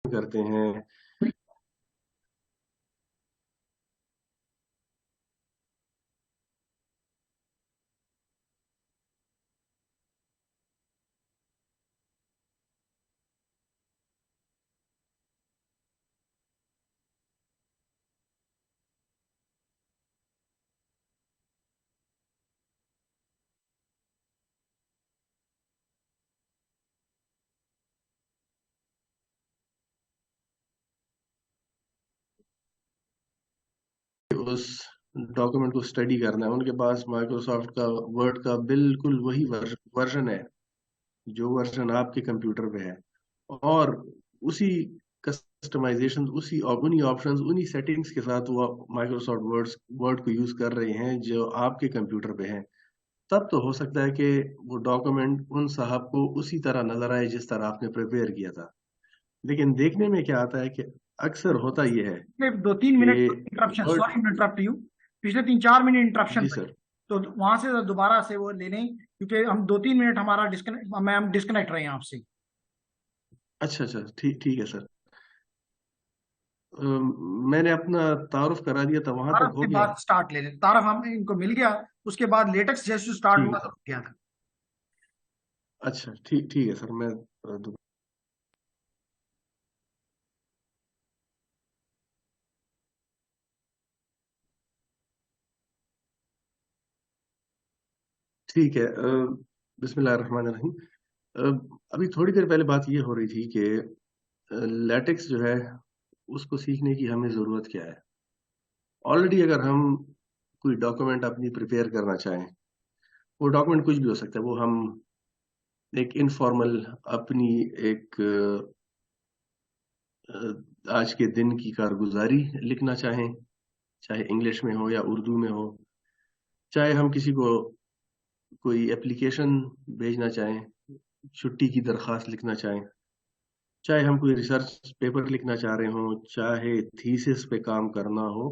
करते हैं। उस डॉक्यूमेंट को स्टडी करना है, उनके पास माइक्रोसॉफ्ट का वर्ड का बिल्कुल वही वर्जन है जो वर्जन आपके कंप्यूटर पे है, और उसी कस्टमाइजेशन, उन्हीं ऑप्शंस, उन्हीं सेटिंग्स के साथ वो माइक्रोसॉफ्ट वर्ड को यूज कर रहे हैं जो आपके कंप्यूटर पे हैं। तब तो हो सकता है कि वो डॉक्यूमेंट उन साहब को उसी तरह नजर आए जिस तरह आपने प्रिपेयर किया था। लेकिन देखने में क्या आता है कि अक्सर होता यह है पिछले 2-3 मिनट कि interruption, word. Sorry interrupt you, पिछले 3-4 मिनट इंटरप्शन जी पे। सर। तो वहां से दोबारा से वो ले लें, क्योंकि हम 2-3 मिनट हमारा डिस्कनेक्ट, मैम डिस्कनेक्ट रहे हैं आपसे। अच्छा अच्छा, ठीक ठीक है सर। मैंने अपना तारुफ करा दिया था, वहां तक तारफ हो के गया। बाद स्टार्ट ले लें, तारफ हमें इनको मिल गया। उसके बाद लेटेक्स जैसे स्टार्ट ठीक हुआ है तो सर। रुक गया था। अच्छा, ठीक ठीक है सर। मैं ठीक है। बिस्मिल्लाह रहमान रहीम। अभी थोड़ी देर पहले बात ये हो रही थी कि लैटेक्स जो है उसको सीखने की हमें ज़रूरत क्या है। ऑलरेडी अगर हम कोई डॉक्यूमेंट अपनी प्रिपेयर करना चाहें, वो डॉक्यूमेंट कुछ भी हो सकता है, वो हम एक इनफॉर्मल अपनी एक आज के दिन की कारगुजारी लिखना चाहें, चाहे इंग्लिश में हो या उर्दू में हो, चाहे हम किसी को कोई एप्लीकेशन भेजना चाहें, छुट्टी की दरख्वास्त लिखना चाहें, चाहे हम कोई रिसर्च पेपर लिखना चाह रहे हो, चाहे थीसिस पे काम करना हो,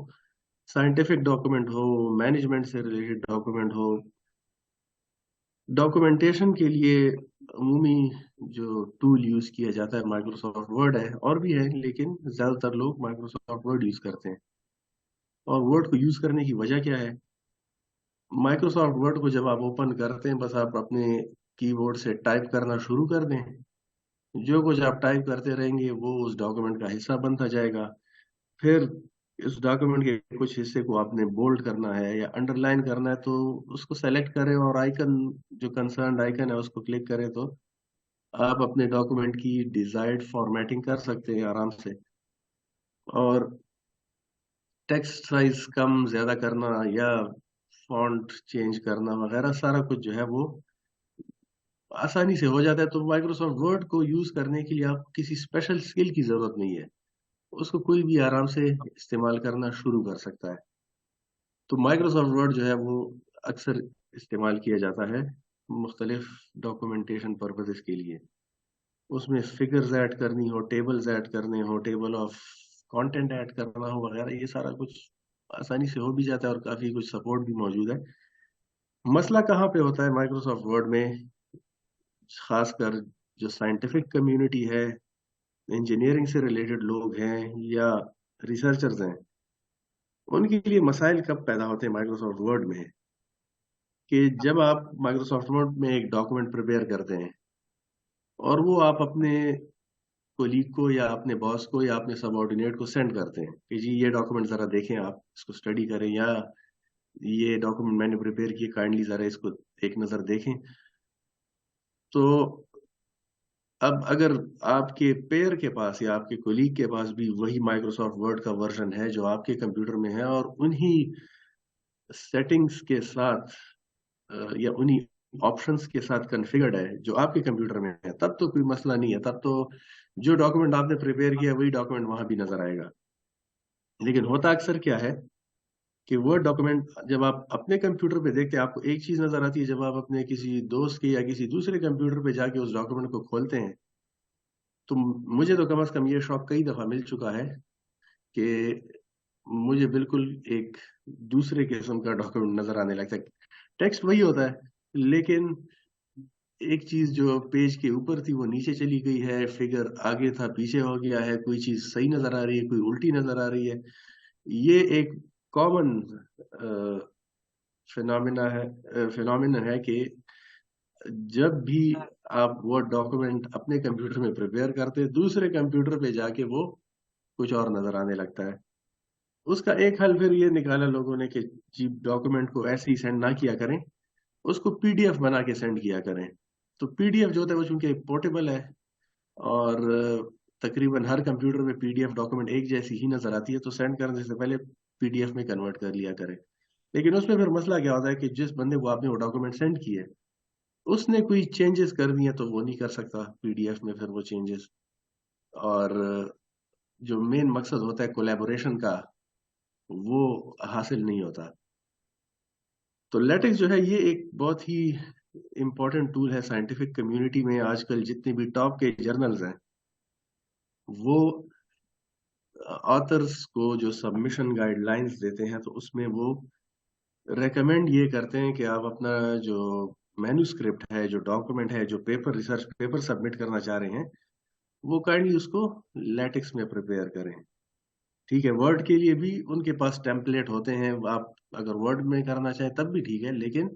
साइंटिफिक डॉक्यूमेंट हो, मैनेजमेंट से रिलेटेड डॉक्यूमेंट हो, डॉक्यूमेंटेशन के लिए अमूमी जो टूल यूज किया जाता है माइक्रोसॉफ्ट वर्ड है, और भी है लेकिन ज्यादातर लोग माइक्रोसॉफ्ट वर्ड यूज करते हैं। और वर्ड को यूज करने की वजह क्या है? माइक्रोसॉफ्ट वर्ड को जब आप ओपन करते हैं, बस आप अपने कीबोर्ड से टाइप करना शुरू कर दें। जो कुछ आप टाइप करते रहेंगे वो उस डॉक्यूमेंट का हिस्सा बनता जाएगा। फिर इस डॉक्यूमेंट के कुछ हिस्से को आपने बोल्ड करना है या अंडरलाइन करना है, तो उसको सेलेक्ट करें और आइकन, जो कंसर्न आइकन है उसको क्लिक करें, तो आप अपने डॉक्यूमेंट की डिजायर्ड फॉर्मेटिंग कर सकते हैं आराम से। और टेक्स्ट साइज कम ज्यादा करना या फॉन्ट चेंज करना वगैरह सारा कुछ जो है वो आसानी से हो जाता है। तो माइक्रोसॉफ्ट वर्ड को यूज करने के लिए आप किसी स्पेशल स्किल की जरूरत नहीं है, उसको कोई भी आराम से इस्तेमाल करना शुरू कर सकता है। तो माइक्रोसॉफ्ट वर्ड जो है वो अक्सर इस्तेमाल किया जाता है मुख्तलिफ डॉक्यूमेंटेशन पर्पजेस के लिए। उसमें फिगर्स ऐड करनी हो, टेबल्स ऐड करने हो, टेबल ऑफ कंटेंट ऐड करना हो वगैरह, ये सारा कुछ आसानी से हो भी जाता है और काफी कुछ सपोर्ट भी मौजूद है। मसला कहाँ पे होता है माइक्रोसॉफ्ट वर्ड में? खासकर जो साइंटिफिक कम्युनिटी है, इंजीनियरिंग से रिलेटेड लोग हैं या रिसर्चर्स हैं, उनके लिए मसाइल कब पैदा होते हैं माइक्रोसॉफ्ट वर्ड में, कि जब आप माइक्रोसॉफ्ट वर्ड में एक डॉक्यूमेंट प्रिपेयर करते हैं और वो आप अपने कोलीग को या अपने बॉस को या अपने सबऑर्डिनेट को सेंड करते हैं कि जी ये डॉक्यूमेंट जरा देखें, आप इसको स्टडी करें, या ये डॉक्यूमेंट मैंने प्रिपेयर किए, काइंडली जरा इसको एक नज़र देखें। तो अब अगर आपके पेयर के पास या आपके कोलीग के पास भी वही माइक्रोसॉफ्ट वर्ड का वर्जन है जो आपके कंप्यूटर में है, और उन्हीं सेटिंग्स के साथ या उन्हीं ऑप्शंस के साथ कॉन्फ़िगर्ड है जो आपके कंप्यूटर में है, तब तो कोई मसला नहीं है। तब तो जो डॉक्यूमेंट आपने प्रिपेयर किया वही डॉक्यूमेंट वहां भी नजर आएगा। लेकिन होता अक्सर क्या है कि वर्ड डॉक्यूमेंट जब आप अपने कंप्यूटर पे देखते हैं, आपको एक चीज नजर आती है, जब आप अपने किसी दोस्त के या किसी दूसरे कंप्यूटर पे जाके उस डॉक्यूमेंट को खोलते हैं, तो मुझे तो कम से कम ये शौक कई दफा मिल चुका है कि मुझे बिल्कुल एक दूसरे किस्म का डॉक्यूमेंट नजर आने लगता है। टेक्स्ट वही होता है, लेकिन एक चीज जो पेज के ऊपर थी वो नीचे चली गई है, फिगर आगे था पीछे हो गया है, कोई चीज सही नजर आ रही है, कोई उल्टी नजर आ रही है। ये एक कॉमन फिनोमिना है कि जब भी आप वो डॉक्यूमेंट अपने कंप्यूटर में प्रिपेयर करते हैं, दूसरे कंप्यूटर पे जाके वो कुछ और नजर आने लगता है। उसका एक हल फिर ये निकाला लोगों ने कि जी डॉक्यूमेंट को ऐसे ही सेंड ना किया करें, उसको पीडीएफ बना के सेंड किया करें। तो पीडीएफ जो होता है वो चूंकि पोर्टेबल है और तकरीबन हर कंप्यूटर में पीडीएफ डॉक्यूमेंट एक जैसी ही नजर आती है, तो सेंड करने से पहले पीडीएफ में कन्वर्ट कर लिया करें। लेकिन उसमें फिर मसला क्या होता है कि जिस बंदे को आपने वो डॉक्यूमेंट सेंड किए, उसने कोई चेंजेस कर दिए तो वो नहीं कर सकता पीडीएफ में फिर वो चेंजेस। और जो मेन मकसद होता है कोलैबोरेशन का, वो हासिल नहीं होता। तो लेटेक्स जो है ये एक बहुत ही इम्पोर्टेंट टूल है साइंटिफिक कम्युनिटी में। आजकल जितने भी टॉप के जर्नल्स हैं, वो ऑथर्स को जो सबमिशन गाइडलाइंस देते हैं, तो उसमें वो रेकमेंड ये करते हैं कि आप अपना जो मैन्युस्क्रिप्ट है, जो डॉक्यूमेंट है, जो पेपर रिसर्च पेपर सबमिट करना चाह रहे हैं, वो काइंडली उसको लेटेक्स में प्रिपेयर करें। ठीक है, वर्ड के लिए भी उनके पास टेम्पलेट होते हैं, आप अगर वर्ड में करना चाहें तब भी ठीक है, लेकिन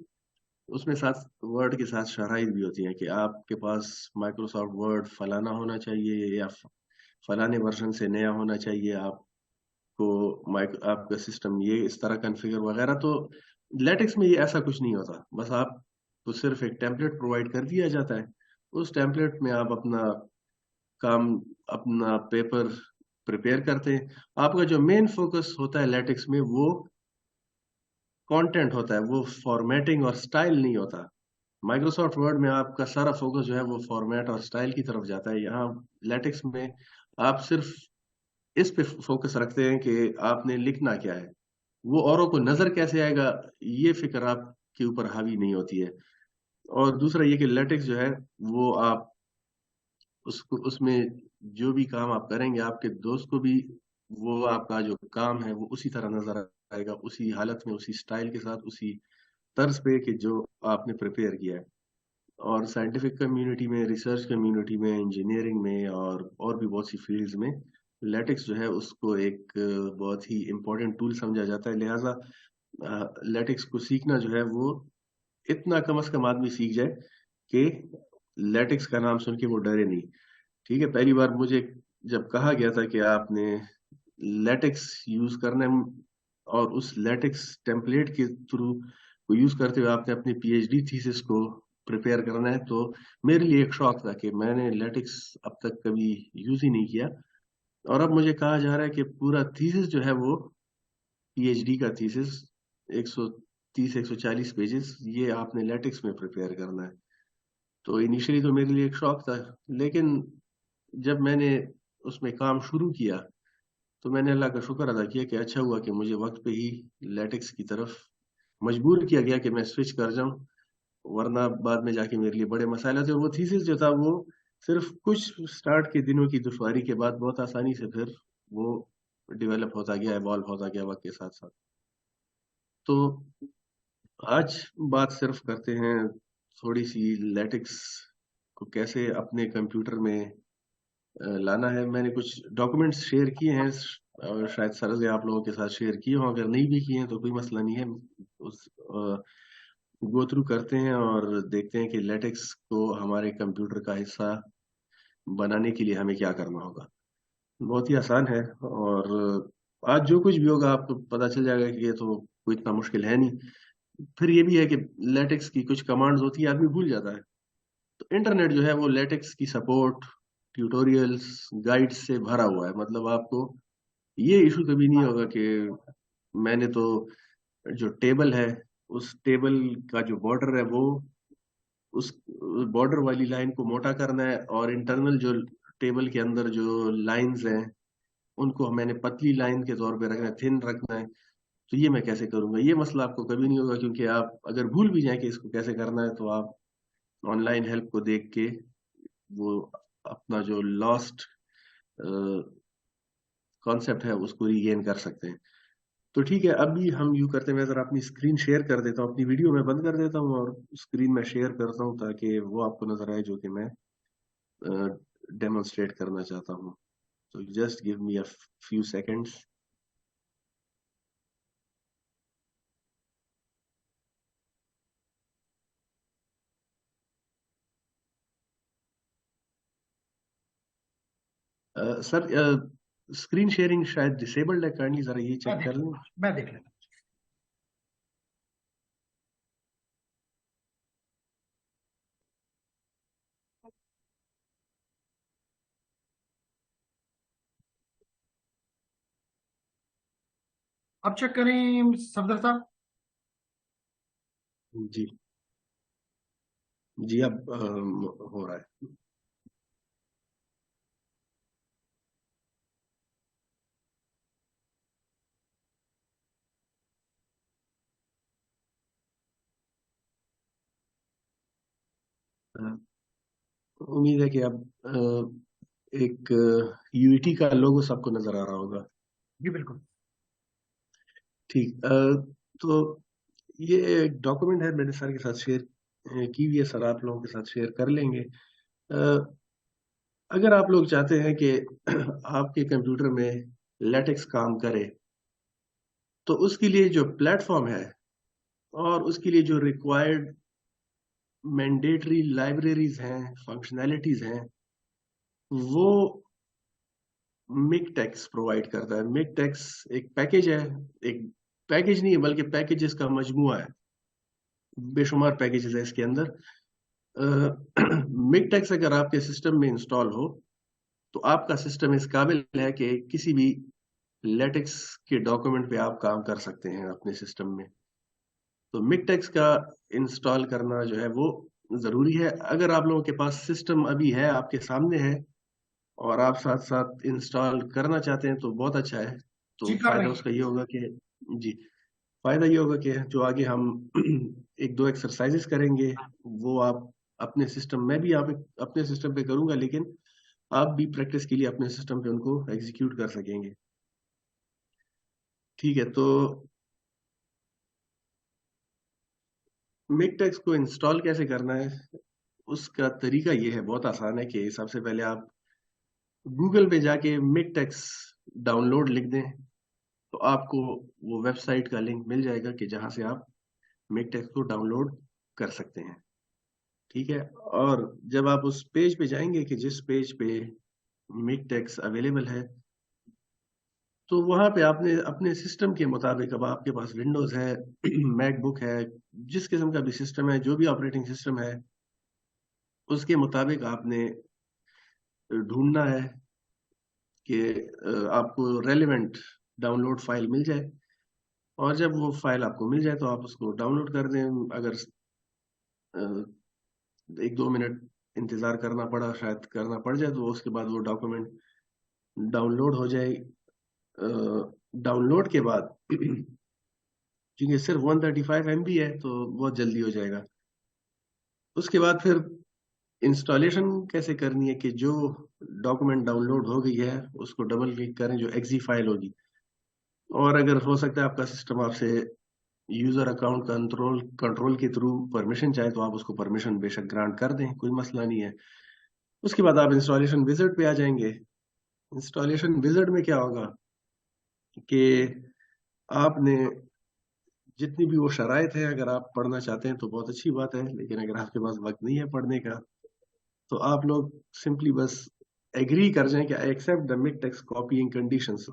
उसमें साथ वर्ड के साथ शराइत भी होती हैं कि आपके पास माइक्रोसॉफ्ट वर्ड फलाना होना चाहिए या फलाने वर्जन से नया होना चाहिए, आपको आपका सिस्टम ये इस तरह कॉन्फ़िगर वगैरह। तो लेटेक्स में ये ऐसा कुछ नहीं होता, बस आपको सिर्फ एक टेम्पलेट प्रोवाइड कर दिया जाता है। उस टेम्पलेट में आप अपना काम, अपना पेपर प्रिपेयर करते हैं। आपका जो मेन फोकस होता है लेटेक्स में, वो कंटेंट होता है, वो फॉर्मेटिंग और स्टाइल नहीं होता। माइक्रोसॉफ्ट वर्ड में आपका सारा फोकस जो है वो फॉर्मेट और स्टाइल की तरफ जाता है। यहाँ लेटेक्स में आप सिर्फ इस पे फोकस रखते हैं कि आपने लिखना क्या है, वो औरों को नजर कैसे आएगा, ये फिक्र आपके ऊपर हावी नहीं होती है। और दूसरा ये कि लेटेक्स जो है वो आप उसको उसमें जो भी काम आप करेंगे, आपके दोस्त को भी वो आपका जो काम है वो उसी तरह नजर आएगा, उसी हालत में, उसी स्टाइल के साथ, उसी तर्ज पे कि जो आपने प्रिपेयर किया है। और साइंटिफिक कम्युनिटी में, रिसर्च कम्युनिटी में, इंजीनियरिंग में और भी बहुत सी फील्ड्स में लेटेक्स जो है उसको एक बहुत ही इम्पोर्टेंट टूल समझा जाता है। लिहाजा लेटेक्स को सीखना जो है वो इतना कम से कम आदमी सीख जाए कि लेटेक्स का नाम सुन के वो डरे नहीं। ठीक है, पहली बार मुझे जब कहा गया था कि आपने लेटेक्स यूज करना है और उस लेटेक्स टेम्पलेट के थ्रू को यूज करते हुए आपने अपनी पीएचडी थीसिस को प्रिपेयर करना है, तो मेरे लिए एक शौक था कि मैंने लेटेक्स अब तक कभी यूज ही नहीं किया। और अब मुझे कहा जा रहा है कि पूरा थीसिस जो है वो पीएचडी का थीसिस 130 140 पेजेस, ये आपने लेटेक्स में प्रिपेयर करना है। तो इनिशियली तो मेरे लिए एक शौक था, लेकिन जब मैंने उसमें काम शुरू किया, तो मैंने अल्लाह का शुक्र अदा किया कि अच्छा हुआ कि मुझे वक्त पे ही लेटेक्स की तरफ मजबूर किया गया कि मैं स्विच कर जाऊं, वरना बाद में जाके मेरे लिए बड़े मसाइल थे। वो थीसिस जो था वो सिर्फ कुछ स्टार्ट के दिनों की दुश्वारी के बाद बहुत आसानी से फिर वो डेवलप होता गया, इवॉल्व होता गया वक्त के साथ साथ। तो आज बात सिर्फ करते हैं थोड़ी सी लेटेक्स को कैसे अपने कंप्यूटर में लाना है। मैंने कुछ डॉक्यूमेंट्स शेयर किए हैं और शायद सरस ने आप लोगों के साथ शेयर किए हों, अगर नहीं भी किए हैं तो कोई मसला नहीं है। उस गो थ्रू करते हैं और देखते हैं कि लेटेक्स को हमारे कंप्यूटर का हिस्सा बनाने के लिए हमें क्या करना होगा। बहुत ही आसान है, और आज जो कुछ भी होगा आपको पता चल जाएगा कि ये तो कोई इतना मुश्किल है नहीं। फिर ये भी है कि लेटेक्स की कुछ कमांड्स होती है, आदमी भूल जाता है। तो इंटरनेट जो है वो लेटेक्स की सपोर्ट, ट्यूटोरियल्स, गाइड्स से भरा हुआ है। मतलब आपको ये इशू कभी नहीं होगा कि मैंने तो जो टेबल है, उस टेबल का जो बॉर्डर है वो उस बॉर्डर वाली लाइन को मोटा करना है, और इंटरनल जो टेबल के अंदर जो लाइंस हैं उनको मैंने पतली लाइन के तौर पे रखना है, थिन रखना है। तो ये मैं कैसे करूंगा, ये मसला आपको कभी नहीं होगा, क्योंकि आप अगर भूल भी जाए कि इसको कैसे करना है, तो आप ऑनलाइन हेल्प को देख के वो अपना जो लॉस्ट कॉन्सेप्ट है उसको रीगेन कर सकते हैं। तो ठीक है, अभी हम यूँ करते हैं, मैं ज़रा अपनी स्क्रीन शेयर कर देता हूँ, अपनी वीडियो मैं बंद कर देता हूँ और स्क्रीन में शेयर करता हूँ ताकि वो आपको नज़र आए जो कि मैं डेमोन्स्ट्रेट करना चाहता हूँ। तो just give me a few seconds. Sir, screen sharing शायद डिसेबल्ड है, काइंडली ज़रा ये मैं चेक देख कर लें। मैं देख लेता हूँ। अब चेक करें सफदर साहब। जी जी, अब हो रहा है। अ, उम्मीद है कि अब एक यूईटी का लोगो सबको नज़र आ रहा होगा। जी बिल्कुल। ठीक, तो ये एक डॉक्यूमेंट है, मैंने सर के साथ शेयर की हुई है, सर आप लोगों के साथ शेयर कर लेंगे। अगर आप लोग चाहते हैं कि आपके कंप्यूटर में लेटेक्स काम करे, तो उसके लिए जो प्लेटफॉर्म है और उसके लिए जो रिक्वायर्ड मैंडेटरी लाइब्रेरीज हैं, फंक्शनैलिटीज हैं, वो मिकटेक्स प्रोवाइड करता है। मिकटेक्स एक पैकेज है, एक पैकेज नहीं है बल्कि पैकेजेस का मजमुआ है, बेशुमार पैकेजेस है इसके अंदर। मिकटेक्स अगर आपके सिस्टम में इंस्टॉल हो तो आपका सिस्टम इस काबिल है कि किसी भी लेटेक्स के डॉक्यूमेंट पे आप काम कर सकते हैं अपने सिस्टम में। तो मिकटेक्स का इंस्टॉल करना जो है वो ज़रूरी है। अगर आप लोगों के पास सिस्टम अभी है, आपके सामने है, और आप साथ साथ इंस्टॉल करना चाहते हैं तो बहुत अच्छा है। जी तो कर फ़ायदा रहे हैं। उसका ये होगा कि जी, फ़ायदा ये होगा कि जो आगे हम एक दो एक्सरसाइजेस करेंगे, वो आप अपने सिस्टम में भी, आप अपने सिस्टम पे करूंगा, लेकिन आप भी प्रैक्टिस के लिए अपने सिस्टम पे उनको एग्जीक्यूट कर सकेंगे। ठीक है, तो मिकटेक्स को इंस्टॉल कैसे करना है, उसका तरीका ये है, बहुत आसान है कि सबसे पहले आप गूगल पे जाके मिकटेक्स डाउनलोड लिख दें, तो आपको वो वेबसाइट का लिंक मिल जाएगा कि जहां से आप मिकटेक्स को डाउनलोड कर सकते हैं। ठीक है, और जब आप उस पेज पे जाएंगे कि जिस पेज पे मिकटेक्स अवेलेबल है, तो वहां पे आपने अपने सिस्टम के मुताबिक, अब आपके पास विंडोज है, मैकबुक है, जिस किस्म का भी सिस्टम है, जो भी ऑपरेटिंग सिस्टम है, उसके मुताबिक आपने ढूंढना है कि आपको रेलेवेंट डाउनलोड फाइल मिल जाए। और जब वो फाइल आपको मिल जाए तो आप उसको डाउनलोड कर दें। अगर अ, एक दो मिनट इंतजार करना पड़ा, शायद करना पड़ जाए, तो उसके बाद वो डॉक्यूमेंट डाउनलोड हो जाए। डाउनलोड के बाद क्योंकि सिर्फ 135 MB है तो बहुत जल्दी हो जाएगा। उसके बाद फिर इंस्टॉलेशन कैसे करनी है कि जो डॉक्यूमेंट डाउनलोड हो गई है उसको डबल क्लिक करें, जो एक्जी फाइल होगी। और अगर हो सकता है आपका सिस्टम आपसे यूजर अकाउंट कंट्रोल कंट्रोल के थ्रू परमिशन चाहे, तो आप उसको परमिशन बेशक ग्रांट कर दें, कोई मसला नहीं है। उसके बाद आप इंस्टॉलेशन विजिट पे आ जाएंगे। इंस्टॉलेशन विजिट में क्या होगा कि आपने जितनी भी वो शराइत है, अगर आप पढ़ना चाहते हैं तो बहुत अच्छी बात है, लेकिन अगर आपके पास वक्त नहीं है पढ़ने का, तो आप लोग सिंपली बस एग्री कर जाएं कि I accept the MiKTeX copying conditions.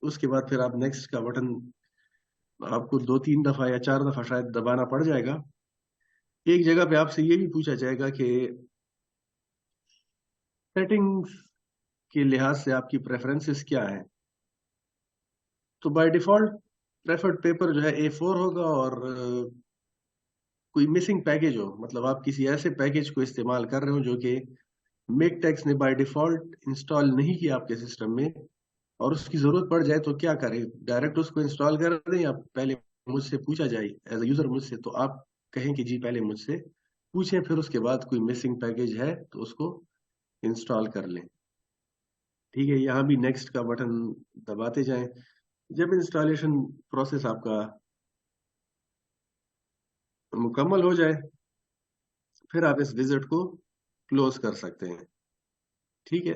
उसके बाद फिर आप नेक्स्ट का बटन आपको दो तीन दफा या चार दफा शायद दबाना पड़ जाएगा। एक जगह पे आपसे ये भी पूछा जाएगा कि सेटिंग्स के लिहाज से आपकी प्रेफरेंसेस क्या है। तो बाय डिफॉल्ट प्रेफर्ड पेपर जो है A4 होगा, और कोई मिसिंग पैकेज हो, मतलब आप किसी ऐसे पैकेज को इस्तेमाल कर रहे हो जो कि मिकटेक्स ने बाय डिफॉल्ट इंस्टॉल नहीं किया आपके सिस्टम में, और उसकी जरूरत पड़ जाए तो क्या करें, डायरेक्ट उसको इंस्टॉल कर दें या पहले मुझसे पूछा जाए एज ए यूजर मुझसे, तो आप कहें कि जी पहले मुझसे पूछें, फिर उसके बाद कोई मिसिंग पैकेज है तो उसको इंस्टॉल कर लें। ठीक है, यहाँ भी नेक्स्ट का बटन दबाते जाएं। जब इंस्टॉलेशन प्रोसेस आपका मुकम्मल हो जाए, फिर आप इस विजिट को क्लोज कर सकते हैं। ठीक है,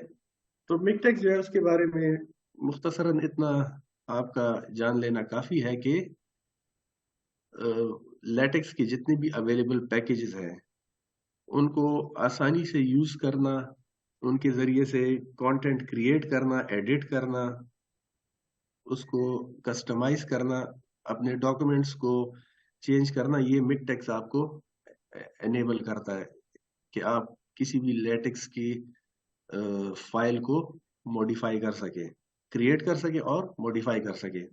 तो मिकटेक्स जो है उसके बारे में मुख्तसरन इतना आपका जान लेना काफी है कि लेटेक्स के जितने भी अवेलेबल पैकेजेस हैं उनको आसानी से यूज करना, उनके जरिए से कंटेंट क्रिएट करना, एडिट करना, उसको कस्टमाइज करना, अपने डॉक्यूमेंट्स को चेंज करना, ये मिकटेक्स आपको एनेबल करता है कि आप किसी भी लेटेक्स की फाइल को मॉडिफाई कर सके, क्रिएट कर सके और मॉडिफाई कर सके।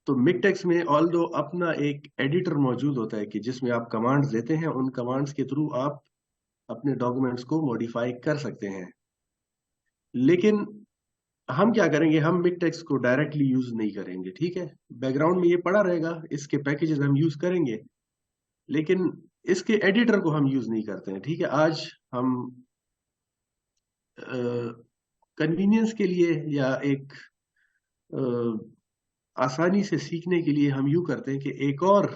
तो मिकटेक्स में ऑल्दो अपना एक एडिटर मौजूद होता है कि जिसमें आप कमांड्स देते हैं, उन कमांड्स के थ्रू आप अपने डॉक्यूमेंट्स को मॉडिफाई कर सकते हैं। लेकिन हम क्या करेंगे, हम मिकटेक्स को डायरेक्टली यूज नहीं करेंगे। ठीक है, बैकग्राउंड में ये पड़ा रहेगा, इसके पैकेजेस हम यूज करेंगे, लेकिन इसके एडिटर को हम यूज नहीं करते हैं। ठीक है, आज हम कन्वीनियंस के लिए या एक आसानी से सीखने के लिए हम यूं करते हैं कि एक और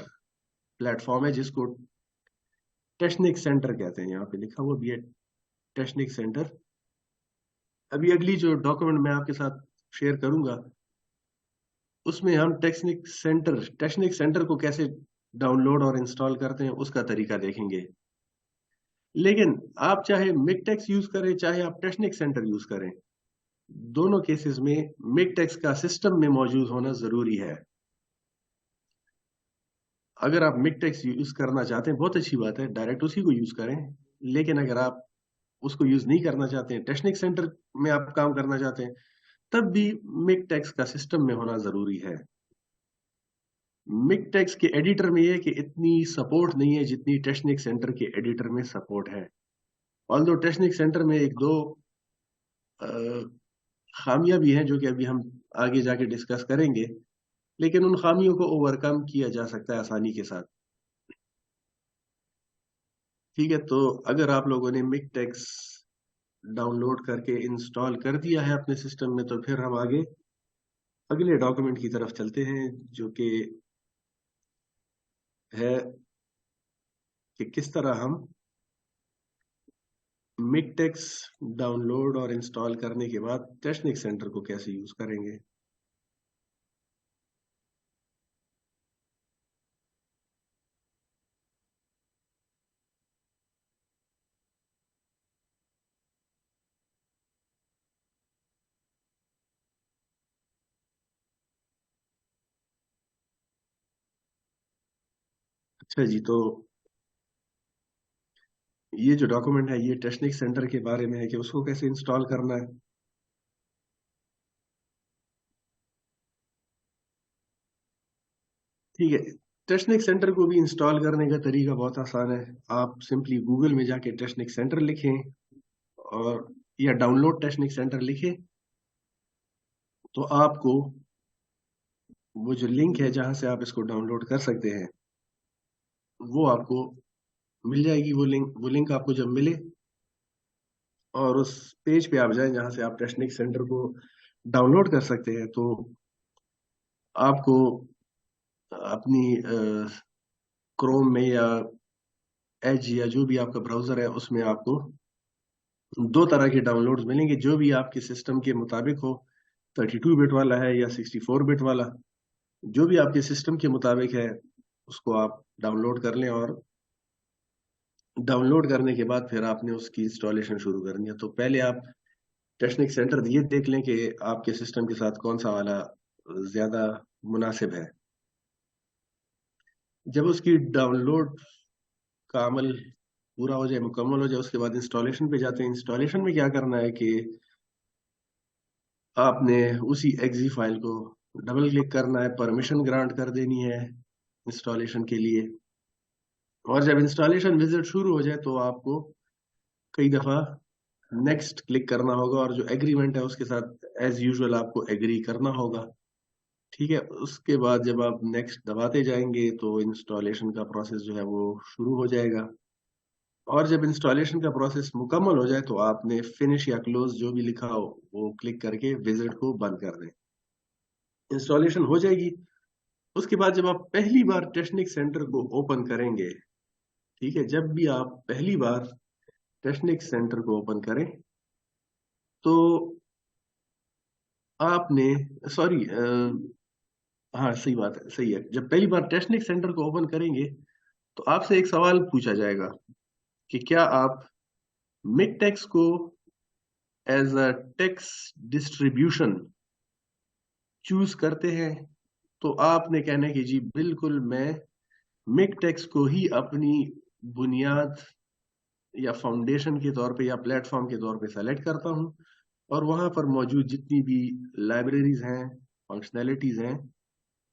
प्लेटफॉर्म है जिसको टेक्निक सेंटर कहते हैं, यहाँ पे लिखा हुआ भी है टेक्निक सेंटर। अभी अगली जो डॉक्यूमेंट मैं आपके साथ शेयर करूंगा उसमें हम टेक्निक सेंटर को कैसे डाउनलोड और इंस्टॉल करते हैं उसका तरीका देखेंगे। लेकिन आप चाहे मिकटेक्स यूज करें चाहे आप टेक्निक सेंटर यूज करें, दोनों केसेस में मिकटेक्स का सिस्टम में मौजूद होना जरूरी है। अगर आप मिकटेक्स यूज करना चाहते हैं बहुत अच्छी बात है, डायरेक्ट उसी को यूज करें। लेकिन अगर आप उसको यूज नहीं करना चाहते हैं, टेक्निक सेंटर में आप काम करना चाहते हैं, तब भी मिकटेक्स का सिस्टम में होना जरूरी है। मिकटेक्स के एडिटर में ये कि इतनी सपोर्ट नहीं है जितनी टेक्निक सेंटर के एडिटर में सपोर्ट है। ऑल्दो टेक्निक सेंटर में एक दो खामियां भी हैं जो कि अभी हम आगे जाके डिस्कस करेंगे, लेकिन उन खामियों को ओवरकम किया जा सकता है आसानी के साथ। ठीक है, तो अगर आप लोगों ने मिकटेक्स डाउनलोड करके इंस्टॉल कर दिया है अपने सिस्टम में, तो फिर हम आगे अगले डॉक्यूमेंट की तरफ चलते हैं जो कि है कि किस तरह हम मिकटेक्स डाउनलोड और इंस्टॉल करने के बाद टेक्निक सेंटर को कैसे यूज करेंगे। अच्छा जी, तो ये जो डॉक्यूमेंट है ये टेक्निक सेंटर के बारे में है कि उसको कैसे इंस्टॉल करना है। ठीक है, टेक्निक सेंटर को भी इंस्टॉल करने का तरीका बहुत आसान है। आप सिंपली गूगल में जाके टेक्निक सेंटर लिखें और या डाउनलोड टेक्निक सेंटर लिखें, तो आपको वो जो लिंक है जहां से आप इसको डाउनलोड कर सकते हैं वो आपको मिल जाएगी। वो लिंक आपको जब मिले और उस पेज पे आप जाएं जहां से आप टेक्निक सेंटर को डाउनलोड कर सकते हैं, तो आपको अपनी क्रोम में या एज या जो भी आपका ब्राउजर है उसमें आपको दो तरह के डाउनलोड्स मिलेंगे जो भी आपके सिस्टम के मुताबिक हो। 32 बिट वाला है या 64 बिट वाला, जो भी आपके सिस्टम के मुताबिक है उसको आप डाउनलोड कर लें। और डाउनलोड करने के बाद फिर आपने उसकी इंस्टॉलेशन शुरू करनी है। तो पहले आप टेक्निक सेंटर ये देख लें कि आपके सिस्टम के साथ कौन सा वाला ज्यादा मुनासिब है। जब उसकी डाउनलोड का अमल पूरा हो जाए, मुकम्मल हो जाए, उसके बाद इंस्टॉलेशन पे जाते हैं। इंस्टॉलेशन में क्या करना है कि आपने उसी एग्जी फाइल को डबल क्लिक करना है, परमिशन ग्रांट कर देनी है इंस्टॉलेशन के लिए। और जब इंस्टॉलेशन विजिट शुरू हो जाए तो आपको कई दफा नेक्स्ट क्लिक करना होगा और जो एग्रीमेंट है उसके साथ एज यूजुअल आपको एग्री करना होगा। ठीक है, उसके बाद जब आप नेक्स्ट दबाते जाएंगे तो इंस्टॉलेशन का प्रोसेस जो है वो शुरू हो जाएगा। और जब इंस्टॉलेशन का प्रोसेस मुकम्मल हो जाए तो आपने फिनिश या क्लोज जो भी लिखा हो वो क्लिक करके विजिट को बंद कर दें। इंस्टॉलेशन हो जाएगी। उसके बाद जब आप पहली बार टेस्टनिक सेंटर को ओपन करेंगे, ठीक है, जब भी आप पहली बार टेस्टनिक सेंटर को ओपन करें तो आपने, सॉरी, हाँ सही बात है, सही है, जब पहली बार टेस्टनिक सेंटर को ओपन करेंगे तो आपसे एक सवाल पूछा जाएगा कि क्या आप मिकटेक्स को as a TeX distribution choose करते हैं। तो आपने कहना है कि जी बिल्कुल, मैं मिकटेक्स को ही अपनी बुनियाद या फाउंडेशन के तौर पे या प्लेटफॉर्म के तौर पे सेलेक्ट करता हूं, और वहां पर मौजूद जितनी भी लाइब्रेरीज हैं, फंक्शनैलिटीज हैं,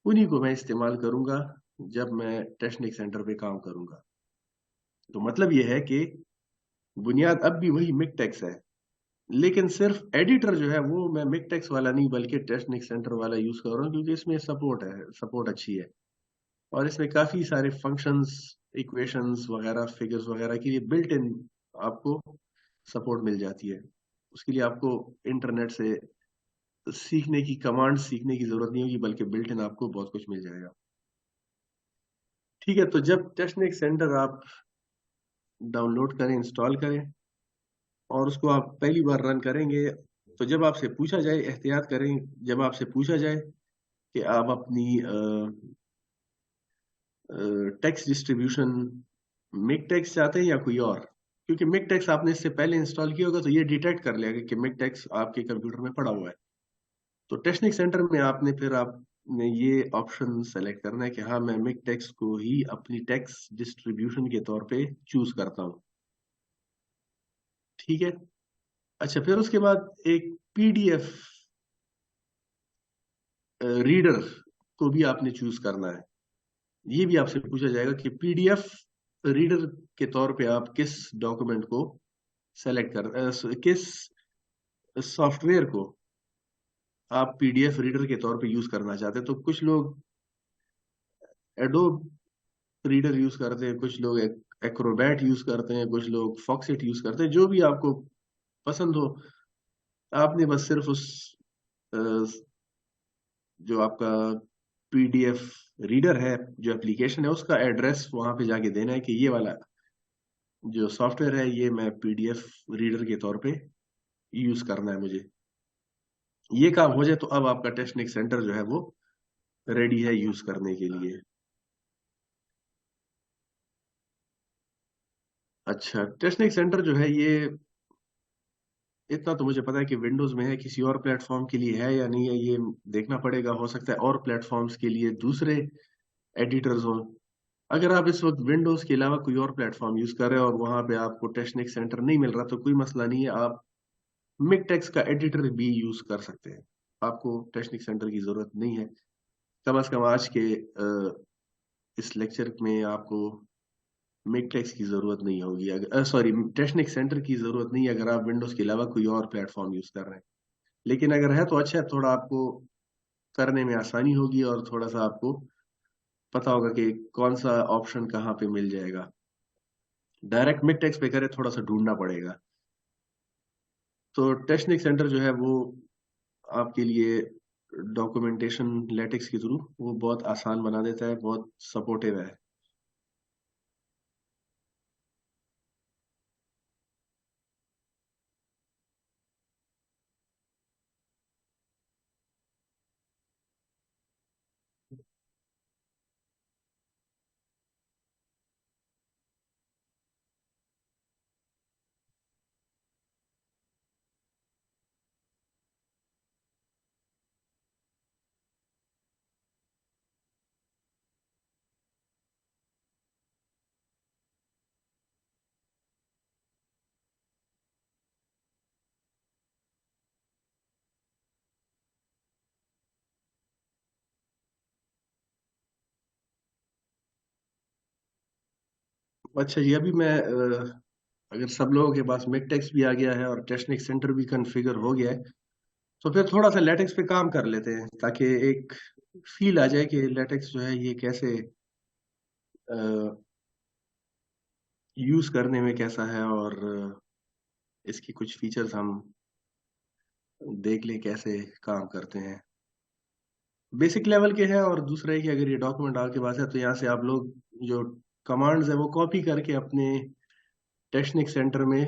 उन्हीं को मैं इस्तेमाल करूंगा जब मैं टेस्टनिक सेंटर पे काम करूंगा। तो मतलब यह है कि बुनियाद अब भी वही मिकटेक्स है, लेकिन सिर्फ एडिटर जो है वो मैं मिकटेक्स वाला नहीं बल्कि टेस्टनिक सेंटर वाला यूज कर रहा हूँ, क्योंकि इसमें सपोर्ट है, सपोर्ट अच्छी है, और इसमें काफी सारे फंक्शंस, इक्वेशंस वगैरह, फिगर्स वगैरह के लिए बिल्ट इन आपको सपोर्ट मिल जाती है। उसके लिए आपको इंटरनेट से सीखने की, कमांड सीखने की जरूरत नहीं होगी, बल्कि बिल्ट इन आपको बहुत कुछ मिल जाएगा। ठीक है, तो जब टेस्टनेक सेंटर आप डाउनलोड करें, इंस्टॉल करें, और उसको आप पहली बार रन करेंगे, तो जब आपसे पूछा जाए, एहतियात करें, जब आपसे पूछा जाए कि आप अपनी टैक्स डिस्ट्रीब्यूशन मिक टैक्स चाहते हैं या कोई और, क्योंकि मिक टैक्स आपने इससे पहले इंस्टॉल किया होगा तो ये डिटेक्ट कर लेगा कि मिक टैक्स आपके कंप्यूटर में पड़ा हुआ है। तो टेस्टनिक सेंटर में आपने फिर आपने ये ऑप्शन सेलेक्ट करना है कि हाँ, मैं मिक टैक्स को ही अपनी टैक्स डिस्ट्रीब्यूशन के तौर पे चूज करता हूँ। ठीक है। अच्छा, फिर उसके बाद एक पीडीएफ रीडर को भी आपने चूज करना है। ये भी आपसे पूछा जाएगा कि पीडीएफ रीडर के तौर पे आप किस डॉक्यूमेंट को सेलेक्ट किस सॉफ्टवेयर को आप पीडीएफ रीडर के तौर पे यूज करना चाहते हैं। तो कुछ लोग एडोब रीडर यूज करते हैं, कुछ लोग एक्रोबैट यूज करते हैं, कुछ लोग फॉक्सिट यूज करते हैं, जो भी आपको पसंद हो। आपने बस सिर्फ उस अ, जो आपका पीडीएफ रीडर है, जो एप्लीकेशन है, उसका एड्रेस वहां पे जाके देना है कि ये वाला जो सॉफ्टवेयर है ये मैं पीडीएफ रीडर के तौर पे यूज करना है मुझे। ये काम हो जाए तो अब आपका टेस्टनिक सेंटर जो है वो रेडी है यूज करने के लिए। अच्छा, टेस्टनिक सेंटर जो है ये, इतना तो मुझे पता है कि विंडोज में है, किसी और प्लेटफॉर्म के लिए है या नहीं है ये देखना पड़ेगा, हो सकता है और प्लेटफॉर्म्स के लिए दूसरे एडिटर्स हों। अगर आप इस वक्त विंडोज के अलावा कोई और प्लेटफॉर्म यूज कर रहे हैं और वहां पे आपको टेस्टनिक सेंटर नहीं मिल रहा, तो कोई मसला नहीं है, आप मिकटेक्स का एडिटर भी यूज कर सकते हैं। आपको टेस्टनिक सेंटर की जरूरत नहीं है। कम से कम आज के इस लेक्चर में आपको मिकटेक्स की जरूरत नहीं होगी, अगर सॉरी, टेस्टनिक सेंटर की जरूरत नहीं है अगर आप विंडोज के अलावा कोई और प्लेटफॉर्म यूज कर रहे हैं। लेकिन अगर है तो अच्छा है, थोड़ा आपको करने में आसानी होगी और थोड़ा सा आपको पता होगा कि कौन सा ऑप्शन कहाँ पे मिल जाएगा। डायरेक्ट मिकटेक्स पे करे थोड़ा सा ढूंढना पड़ेगा। तो टेस्टनिक सेंटर जो है वो आपके लिए डॉक्यूमेंटेशन लेटेक्स के थ्रू वो बहुत आसान बना देता है, बहुत सपोर्टिव है। अच्छा जी, अभी मैं अगर सब लोगों के पास मिकटेक्स भी आ गया है और टेस्टनिक सेंटर भी कॉन्फ़िगर हो गया है, तो फिर थोड़ा सा लेटेक्स पे काम कर लेते हैं, ताकि एक फील आ जाए कि लेटेक्स जो है ये कैसे यूज करने में कैसा है, और इसकी कुछ फीचर्स हम देख लें कैसे काम करते हैं। बेसिक लेवल के हैं, और दूसरा है कि अगर ये डॉक्यूमेंट आपके पास है तो यहाँ से आप लोग जो कमांड्स है वो कॉपी करके अपने टेक्निक सेंटर में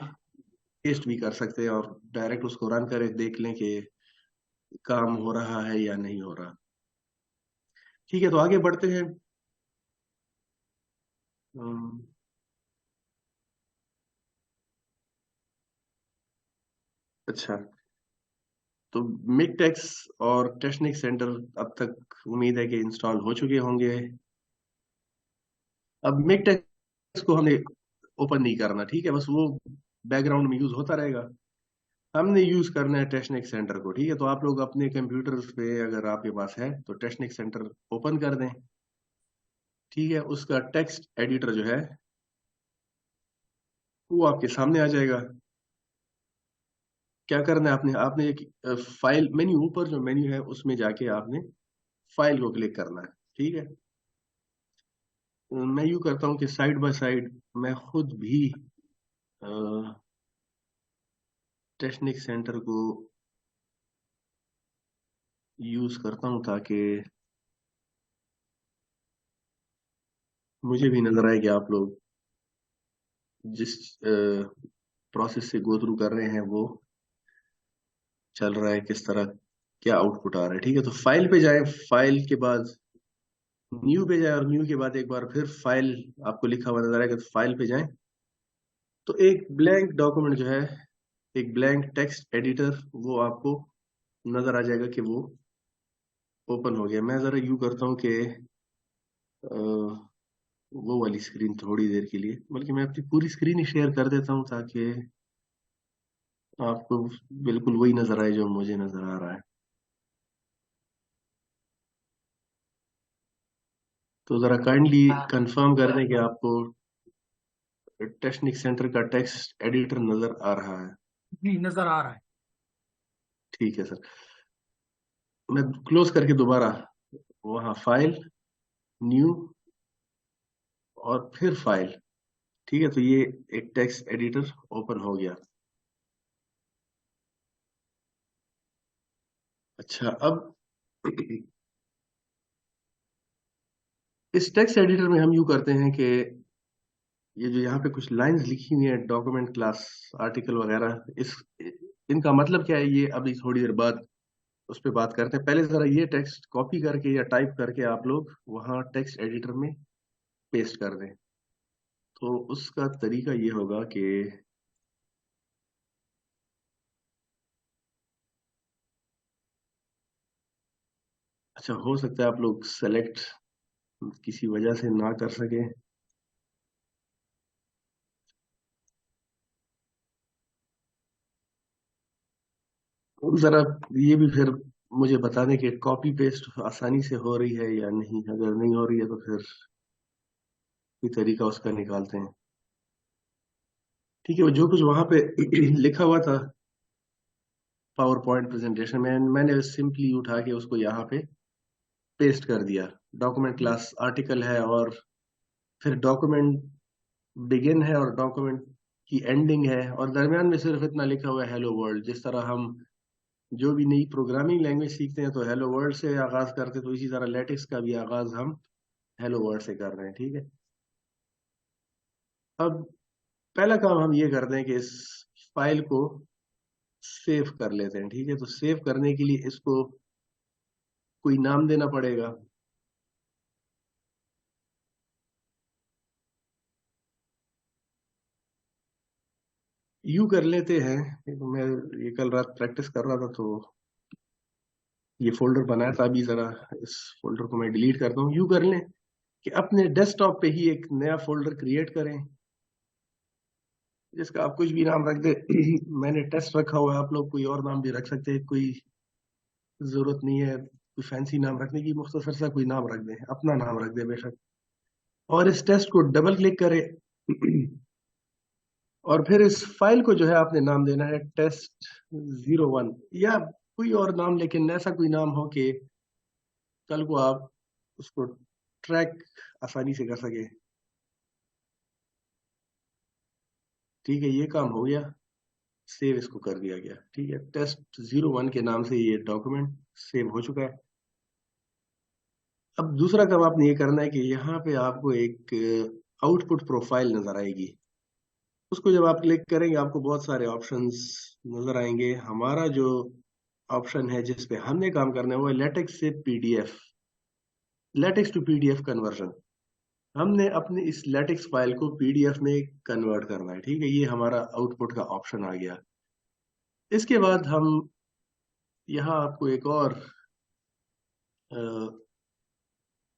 पेस्ट भी कर सकते हैं, और डायरेक्ट उसको रन करे देख लें कि काम हो रहा है या नहीं हो रहा। ठीक है, तो आगे बढ़ते हैं। अम, अच्छा, तो मिकटेक्स और टेक्निक सेंटर अब तक उम्मीद है कि इंस्टॉल हो चुके होंगे। अब मिकटेक्स को हमें ओपन नहीं करना, ठीक है, बस वो बैकग्राउंड में यूज होता रहेगा। हमने यूज करना है टेक्निक सेंटर को। ठीक है, तो आप लोग अपने कंप्यूटर पे अगर आपके पास है तो टेक्निक सेंटर ओपन कर दें। ठीक है, उसका टेक्स्ट एडिटर जो है वो आपके सामने आ जाएगा। क्या करना है, आपने आपने एक फाइल मेन्यू, ऊपर जो मेन्यू है उसमें जाके आपने फाइल को क्लिक करना है। ठीक है, मैं यूं करता हूँ कि साइड बाय साइड मैं खुद भी टेक्निक सेंटर को यूज करता हूँ ताकि मुझे भी नजर आए कि आप लोग जिस प्रोसेस से गो थ्रू कर रहे हैं वो चल रहा है किस तरह, क्या आउटपुट आ रहा है। ठीक है, तो फाइल पे जाए, फाइल के बाद न्यू पे जाए, और न्यू के बाद एक बार फिर फाइल आपको लिखा हुआ नजर आएगा, तो फाइल पे जाए तो एक ब्लैंक डॉक्यूमेंट जो है, एक ब्लैंक टेक्स्ट एडिटर वो आपको नजर आ जाएगा कि वो ओपन हो गया। मैं जरा यू करता हूँ कि वो वाली स्क्रीन थोड़ी देर के लिए, बल्कि मैं अपनी पूरी स्क्रीन ही शेयर कर देता हूँ ताकि आपको बिल्कुल वही नजर आए जो मुझे नजर आ रहा है। तो जरा काइंडली कंफर्म कर दें कि आपको टेक्निक सेंटर का टेक्स्ट एडिटर नजर आ रहा है। जी नजर आ रहा है। ठीक है सर, मैं क्लोज करके दोबारा वहाँ फाइल, न्यू, और फिर फाइल। ठीक है, तो ये एक टेक्स्ट एडिटर ओपन हो गया। अच्छा, अब इस टेक्स्ट एडिटर में हम यू करते हैं कि ये जो यहाँ पे कुछ लाइंस लिखी हुई है, डॉक्यूमेंट क्लास आर्टिकल वगैरह, इस इनका मतलब क्या है, ये अभी थोड़ी देर बाद उस पर बात करते हैं। पहले जरा ये टेक्स्ट कॉपी करके या टाइप करके आप लोग वहाँ टेक्स्ट एडिटर में पेस्ट कर दें। तो उसका तरीका ये होगा कि अच्छा, हो सकता है आप लोग सेलेक्ट किसी वजह से ना कर सके। जरा ये भी फिर मुझे बता दें कि कॉपी पेस्ट आसानी से हो रही है या नहीं। अगर नहीं हो रही है तो फिर कोई तरीका उसका निकालते हैं। ठीक है, वो जो कुछ वहां पे लिखा हुआ था पावर पॉइंट प्रेजेंटेशन में, मैंने सिंपली उठा के उसको यहाँ पे पेस्ट कर दिया। डॉक्यूमेंट क्लास आर्टिकल है, और फिर डॉक्यूमेंट बिगिन है, और डॉक्यूमेंट की एंडिंग है, और दरमियान में सिर्फ इतना लिखा हुआ है हेलो वर्ल्ड। जिस तरह हम जो भी नई प्रोग्रामिंग लैंग्वेज सीखते हैं तो हेलो वर्ल्ड से आगाज करते हैं, तो इसी तरह लेटेक्स का भी आगाज हम हेलो वर्ल्ड से कर रहे हैं। ठीक है, अब पहला काम हम ये करते हैं कि इस फाइल को सेव कर लेते हैं। ठीक है, तो सेव करने के लिए इसको कोई नाम देना पड़ेगा। यू कर लेते हैं। मैं ये कल रात प्रैक्टिस कर रहा था तो ये फोल्डर बनाया था, अभी जरा इस फोल्डर को मैं डिलीट करता हूँ। यू कर लें कि अपने डेस्कटॉप पे ही एक नया फोल्डर क्रिएट करें जिसका आप कुछ भी नाम रख दे। मैंने टेस्ट रखा हुआ है, आप लोग कोई और नाम भी रख सकते हैं, कोई जरूरत नहीं है कोई फैंसी नाम रखने की। मुख्तसर सा कोई नाम रख दें, अपना नाम रख दें बेशक, और इस टेस्ट को डबल क्लिक करें। और फिर इस फाइल को जो है आपने नाम देना है test01, या कोई और नाम, लेकिन ऐसा कोई नाम हो कि कल को आप उसको ट्रैक आसानी से कर सके। ठीक है, ये काम हो गया, सेव इसको कर दिया गया। ठीक है, test01 के नाम से ये डॉक्यूमेंट सेव हो चुका है। अब दूसरा काम आपने ये करना है कि यहाँ पे आपको एक आउटपुट प्रोफाइल नजर आएगी। उसको जब आप क्लिक करेंगे आपको बहुत सारे ऑप्शंस नजर आएंगे। हमारा जो ऑप्शन है जिस पे हमने काम करना है वो है लेटेक्स से PDF, LaTeX to PDF conversion. हमने अपने इस लेटेक्स फाइल को पीडीएफ में कन्वर्ट करना है, ठीक है। ये हमारा आउटपुट का ऑप्शन आ गया। इसके बाद हम यहाँ आपको एक और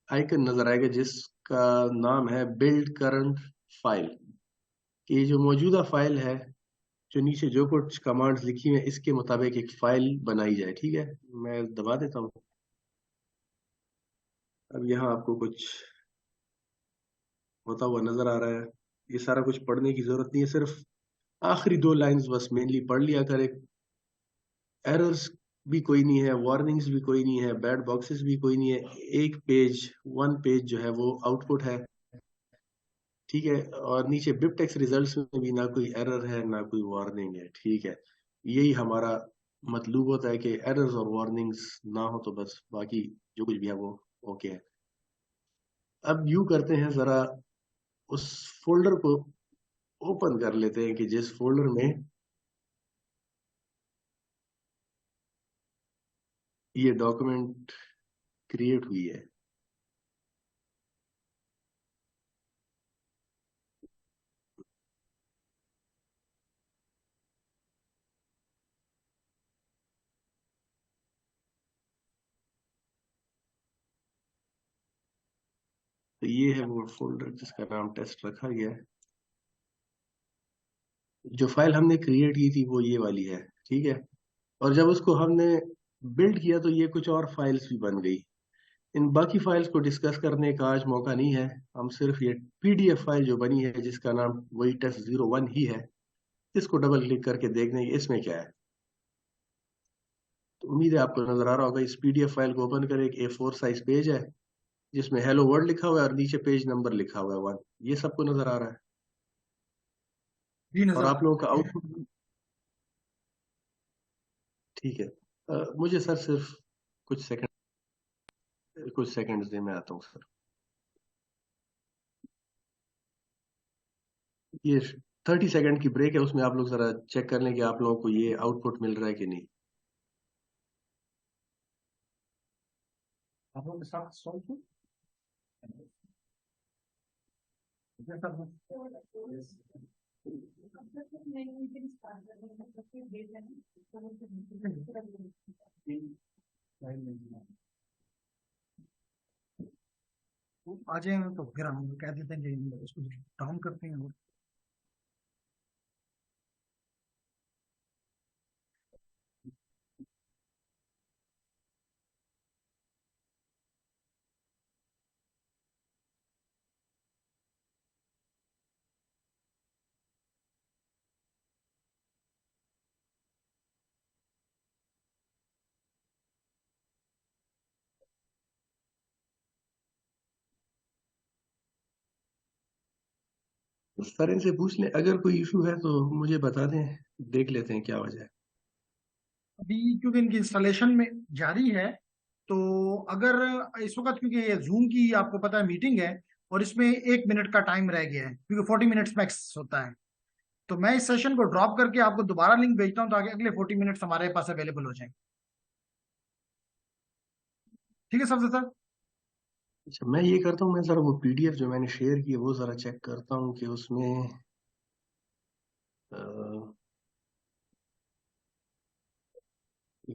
आइकन नजर आएगा जिसका नाम है बिल्ड करंट फाइल। ये जो मौजूदा फाइल है, जो नीचे जो कुछ कमांड्स लिखी हैं इसके मुताबिक एक फाइल बनाई जाए, ठीक है। मैं दबा देता हूँ। अब यहाँ आपको कुछ होता हुआ नजर आ रहा है। ये सारा कुछ पढ़ने की जरूरत नहीं है, सिर्फ आखिरी 2 लाइंस बस मेनली पढ़ लिया करें। एरर्स भी कोई नहीं है, वार्निंग्स भी कोई नहीं है, बैड बॉक्सेस भी कोई नहीं है। एक पेज, 1 पेज जो है वो आउटपुट है, ठीक है। और नीचे बिबटेक्स रिजल्ट्स में भी ना कोई एरर है ना कोई वार्निंग है, ठीक है। यही हमारा मतलूब होता है कि एरर्स और वार्निंग्स ना हो तो बस बाकी जो कुछ भी है वो ओके है। अब यू करते हैं, जरा उस फोल्डर को ओपन कर लेते हैं कि जिस फोल्डर में ये डॉक्यूमेंट क्रिएट हुई है। तो ये है वो फोल्डर जिसका नाम टेस्ट रखा गया है। जो फाइल हमने क्रिएट की थी वो ये वाली है, ठीक है। और जब उसको हमने बिल्ड किया तो ये कुछ और फाइल्स भी बन गई। इन बाकी फाइल्स को डिस्कस करने का आज मौका नहीं है। हम सिर्फ ये पीडीएफ फाइल जो बनी है जिसका नाम वही test01 ही है, इसको डबल क्लिक करके देखने की इसमें क्या है। तो उम्मीद है आपको नजर आ रहा होगा। इस पीडीएफ फाइल को ओपन करें, एक A4 साइज पेज है जिसमें हेलो वर्ल्ड लिखा हुआ है और नीचे पेज नंबर लिखा हुआ है 1। ये सबको नजर आ रहा है। जी और नजर आ आप लोगों का रहा है। आउटपुट, ठीक है। मुझे सर सिर्फ कुछ सेकंड, कुछ सेकंड्स दे, मैं आता हूँ सर। ये 30 सेकंड की ब्रेक है, उसमें आप लोग जरा चेक कर लें कि आप लोगों को ये आउटपुट मिल रहा है कि नहीं। आप लोग के साथ सॉल्व आ जाएंगे तो फिर हम कह देते हैं कि उसको डाउन करते हैं। सर इनसे पूछ लें, अगर कोई इशू है तो मुझे बता दें, देख लेते हैं क्या वजह है। अभी क्योंकि इनकी इंस्टॉलेशन में जारी है, तो अगर इस वक्त क्योंकि ये जूम की आपको पता है मीटिंग है, और इसमें 1 मिनट का टाइम रह गया है क्योंकि 40 मिनट्स मैक्स होता है, तो मैं इस सेशन को ड्रॉप करके आपको दोबारा लिंक भेजता हूँ ताकि अगले 40 मिनट्स हमारे पास अवेलेबल हो जाए। ठीक है सबसे सर। अच्छा, मैं ये करता हूँ, मैं जरा वो पीडीएफ जो मैंने शेयर की है वो जरा चेक करता हूँ कि उसमें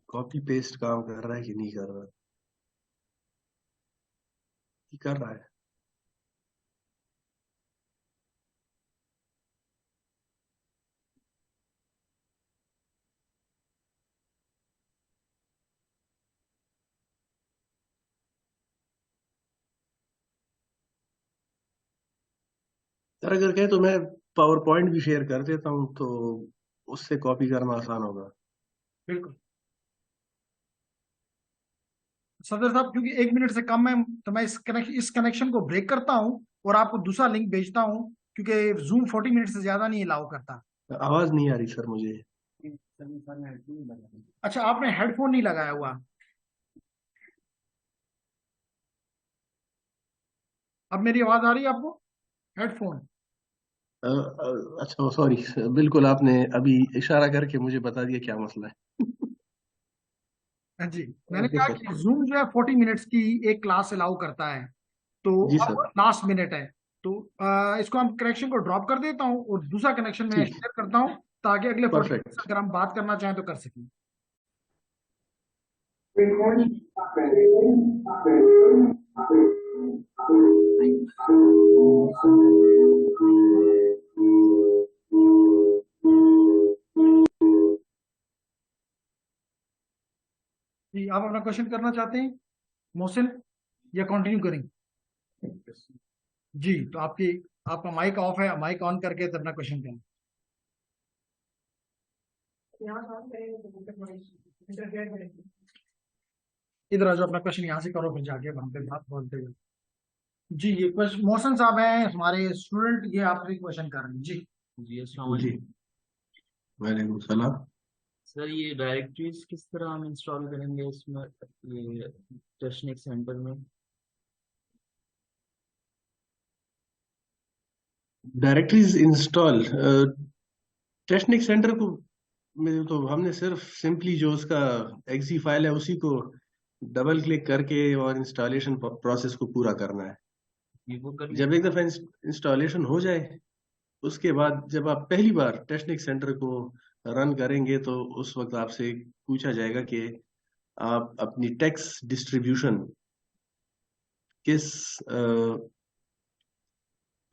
कॉपी पेस्ट काम कर रहा है कि नहीं कर रहा। ये कर रहा है। सर अगर कहे तो मैं पावर पॉइंट भी शेयर कर देता हूँ, तो उससे कॉपी करना आसान होगा। बिल्कुल सफदर साहब, क्योंकि 1 मिनट से कम है, तो मैं इस कनेक्शन को ब्रेक करता हूँ और आपको दूसरा लिंक भेजता हूँ, क्योंकि जूम 40 मिनट से ज्यादा नहीं अलाउ करता। आवाज नहीं आ रही सर मुझे। अच्छा, आपने हेडफोन नहीं लगाया हुआ? अब मेरी आवाज आ रही है आपको? हेडफोन। अच्छा सॉरी, बिल्कुल आपने अभी इशारा करके मुझे बता दिया क्या मसला है। हाँ जी। मैंने ओके कहा सर। कि जूम जो है 40 मिनट्स की एक क्लास अलाउ करता है। तो जी अब सर। लास्ट मिनट है। तो इसको हम कनेक्शन को ड्रॉप कर देता हूँ और दूसरा कनेक्शन मैं ठीक। शेयर करता हूँ, ताकि अगले 40 मिनट्स परफेक्ट। अगर हम बात करना चाहें तो कर सकें। जी, आप अपना क्वेश्चन करना चाहते हैं मोहसिन, या कंटिन्यू करें? जी, तो आपका माइक ऑफ है, माइक ऑन करके तो अपना क्वेश्चन करें। इधर आ जाओ, अपना क्वेश्चन यहाँ से करो, फिर जाके वहां पे बात बोलते हुए। जी, ये क्वेश्चन मोहसिन साहब हैं हमारे स्टूडेंट, ये आपसे क्वेश्चन कर रहे हैं जी। जी अस्सलाम जी, वालेकुम। वालेकुम सलाम। सर ये डायरेक्टरीज किस तरह हम इंस्टॉल करेंगे इसमें, ये टेक्निक सेंटर में? डायरेक्टरीज इंस्टॉल टेक्निक सेंटर को में तो हमने सिर्फ सिंपली जो उसका एक्सी फाइल है उसी को डबल क्लिक करके और इंस्टॉलेशन प्रोसेस को पूरा करना है। ये वो कर जब लेंगे। एक दफ़ा इंस्टॉलेशन हो जाए, उसके बाद जब आप पहली बार टेक्निक सेंटर को रन करेंगे तो उस वक्त आपसे पूछा जाएगा कि आप अपनी टैक्स डिस्ट्रीब्यूशन किस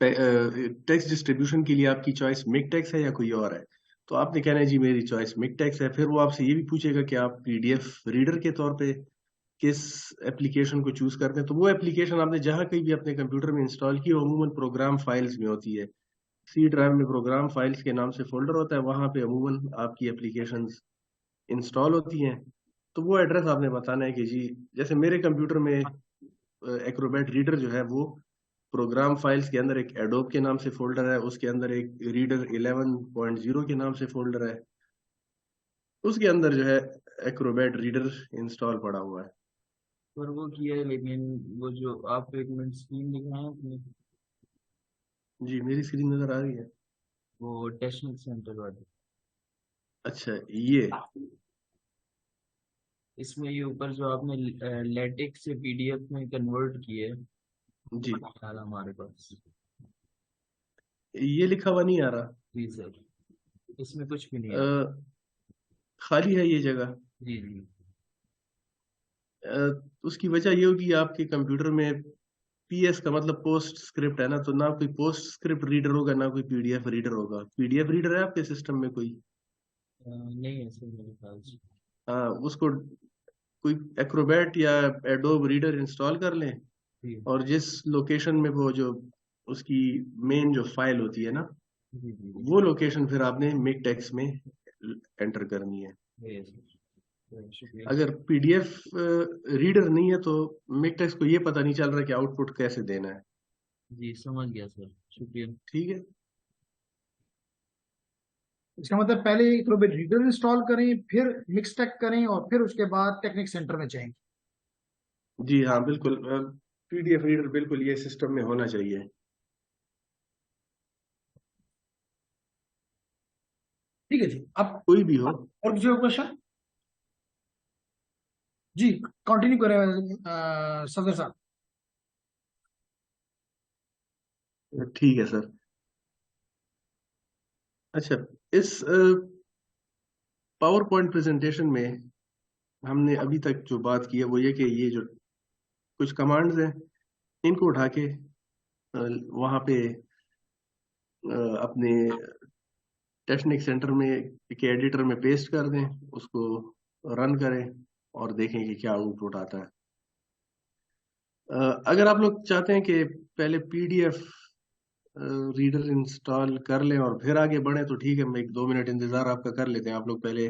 टैक्स डिस्ट्रीब्यूशन के लिए आपकी चॉइस मिक टैक्स है या कोई और है। तो आपने कहना है जी मेरी चॉइस मिक टैक्स है। फिर वो आपसे ये भी पूछेगा कि आप पीडीएफ रीडर के तौर पे किस एप्लीकेशन को चूज करते हैं। तो वो एप्लीकेशन आपने जहाँ कहीं भी अपने कंप्यूटर में इंस्टॉल की, अमूमन प्रोग्राम फाइल्स में होती है। सी ड्राइव में प्रोग्राम फाइल्स के नाम से फोल्डर होता है, वहां पे अमूमन आपकी एप्लीकेशंस इंस्टॉल होती हैं। तो वो एड्रेस आपने बताना है कि जी, जैसे मेरे कंप्यूटर में एक्रोबैट रीडर जो है वो प्रोग्राम फाइल्स के अंदर एक एडोब के नाम से फोल्डर है, उसके अंदर एक रीडर 11.0 के नाम से फोल्डर है, उसके अंदर जो है एक्रोबैट रीडर इंस्टॉल पड़ा हुआ है। पर वो किया है, लेकिन वो जो आप एक मिनट स्क्रीन दिखाएं अपनी, जी, मेरी स्क्रीन नजर आ रही है। वो टेक्निक सेंटर वाली, अच्छा, ये इसमें ये ऊपर जो आपने लेटेक्स से पीडीएफ में कन्वर्ट किए, जी, ख्याल हमारे पास। ये लिखा हुआ नहीं आ रहा। जी सर, इसमें कुछ भी नहीं है। अ, खाली है ये जगह। जी जी। उसकी वजह ये होगी आपके कंप्यूटर में पीएस का मतलब पोस्ट स्क्रिप्ट है ना, तो ना कोई पोस्ट स्क्रिप्ट रीडर होगा ना कोई पीडीएफ रीडर होगा। पीडीएफ रीडर है आपके सिस्टम में कोई? नहीं है सर मेरे ख्याल से। हाँ, उसको कोई एक्रोबैट या एडोब रीडर इंस्टॉल कर लें, जी और जिस लोकेशन में वो जो उसकी मेन जो फाइल होती है ना, जी जी जी। वो लोकेशन फिर आपने मिक टेक्स्ट में एंटर करनी है। ये सर, शुक्रिया। अगर पीडीएफ रीडर नहीं है तो मिक टेक्स्ट को ये पता नहीं चल रहा कि आउटपुट कैसे देना है। जी समझ गया सर, शुक्रिया। ठीक है। इसका मतलब पहले एक्रोबैट रीडर इंस्टॉल करें, फिर मिक्सटेक करें, और फिर उसके बाद टेक्निक सेंटर में जाएं। जी हाँ, बिल्कुल। पीडीएफ रीडर बिल्कुल ये सिस्टम में होना चाहिए। ठीक है जी। अब कोई भी हो। और किसी और क्वेश्चन? जी, कंटिन्यू करें सफदर साहब। ठीक है सर। अच्छा, इस पावर पॉइंट प्रेजेंटेशन में हमने अभी तक जो बात की है वो ये कि ये जो कुछ कमांड्स हैं, इनको उठा के वहाँ पे अपने टेक्निक सेंटर में के एडिटर में पेस्ट कर दें, उसको रन करें और देखें कि क्या आउटपुट आता है। अगर आप लोग चाहते हैं कि पहले पीडीएफ रीडर इंस्टॉल कर लें और फिर आगे बढ़े तो ठीक है, हम 1-2 मिनट इंतजार आपका कर लेते हैं। आप लोग पहले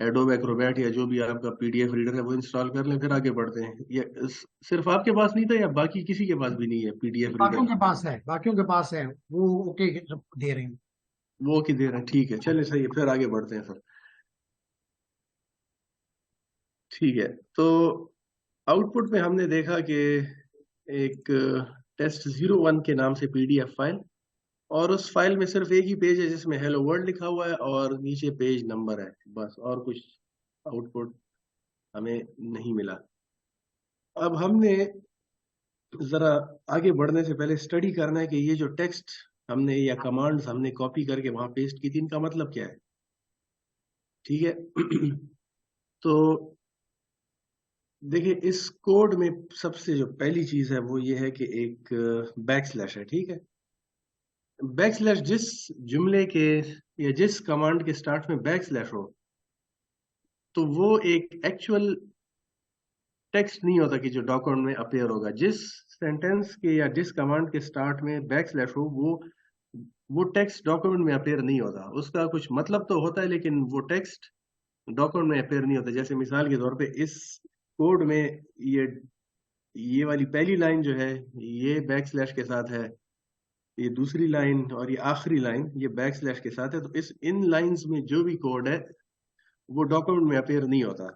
एडोब एक्रोबैट या जो भी आपका पीडीएफ रीडर है वो इंस्टॉल कर लें, फिर आगे बढ़ते हैं। ये सिर्फ आपके पास नहीं था या बाकी किसी के पास भी नहीं है पीडीएफ बाकियों रीडर? के पास है, बाकियों के पास है, वो ओके दे रहे हैं। वो की दे रहे हैं, ठीक है, चलिए सही है, फिर आगे बढ़ते हैं सर। ठीक है, तो आउटपुट में हमने देखा कि एक test01 के नाम से PDF फाइल, और उस फाइल में सिर्फ एक ही पेज है जिसमें हेलो वर्ल्ड लिखा हुआ है और नीचे पेज नंबर है, बस, और कुछ आउटपुट हमें नहीं मिला। अब हमने जरा आगे बढ़ने से पहले स्टडी करना है कि ये जो टेक्स्ट हमने या कमांड्स हमने कॉपी करके वहां पेस्ट की थी, इनका मतलब क्या है। ठीक है। तो देखिए, इस कोड में सबसे जो पहली चीज है वो ये है कि एक बैकस्लैश है। ठीक है, बैकस्लैश जिस जुमले के या जिस कमांड के स्टार्ट में बैकस्लैश हो, तो वो एक एक्चुअल टेक्स्ट नहीं होता कि जो डॉक्यूमेंट में अपीयर होगा। जिस सेंटेंस के या जिस कमांड के स्टार्ट में बैकस्लैश हो, वो टेक्स्ट डॉक्यूमेंट में अपीयर नहीं होता। उसका कुछ मतलब तो होता है, लेकिन वो टेक्स्ट डॉक्यूमेंट में अपीयर नहीं होता। जैसे मिसाल के तौर पे इस कोड में ये वाली पहली लाइन जो है ये बैकस्लैश के साथ है, ये दूसरी लाइन और ये आखिरी लाइन ये बैकस्लैश के साथ है। तो इन लाइंस में जो भी कोड है वो डॉक्यूमेंट में अपीयर नहीं होता।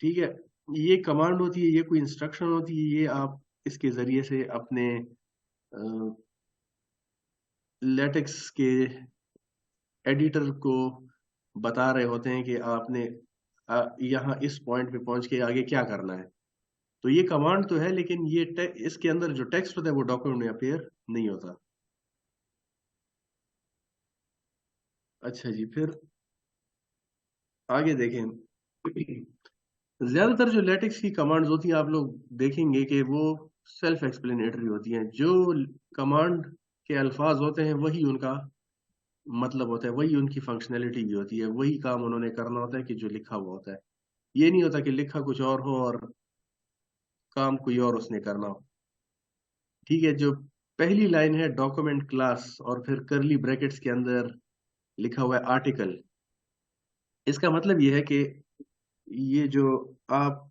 ठीक है, ये कमांड होती है, ये कोई इंस्ट्रक्शन होती है, ये आप इसके जरिए से अपने लेटेक्स के एडिटर को बता रहे होते हैं कि आपने यहाँ इस पॉइंट पे पहुंच के आगे क्या करना है। तो ये कमांड तो है, लेकिन ये इसके अंदर जो टेक्स्ट होता है वो डॉक्यूमेंट में अपीयर नहीं होता। अच्छा जी, फिर आगे देखें। ज्यादातर जो लेटेक्स की कमांड्स होती हैं आप लोग देखेंगे कि वो सेल्फ एक्सप्लेनेटरी होती हैं। जो कमांड के अल्फाज होते हैं वही उनका मतलब होता है, वही उनकी फंक्शनैलिटी भी होती है, वही काम उन्होंने करना होता है कि जो लिखा हुआ होता है। ये नहीं होता कि लिखा कुछ और हो और काम कोई और उसने करना हो। ठीक है, जो पहली लाइन है डॉक्यूमेंट क्लास और फिर करली ब्रैकेट्स के अंदर लिखा हुआ है आर्टिकल, इसका मतलब ये है कि ये जो आप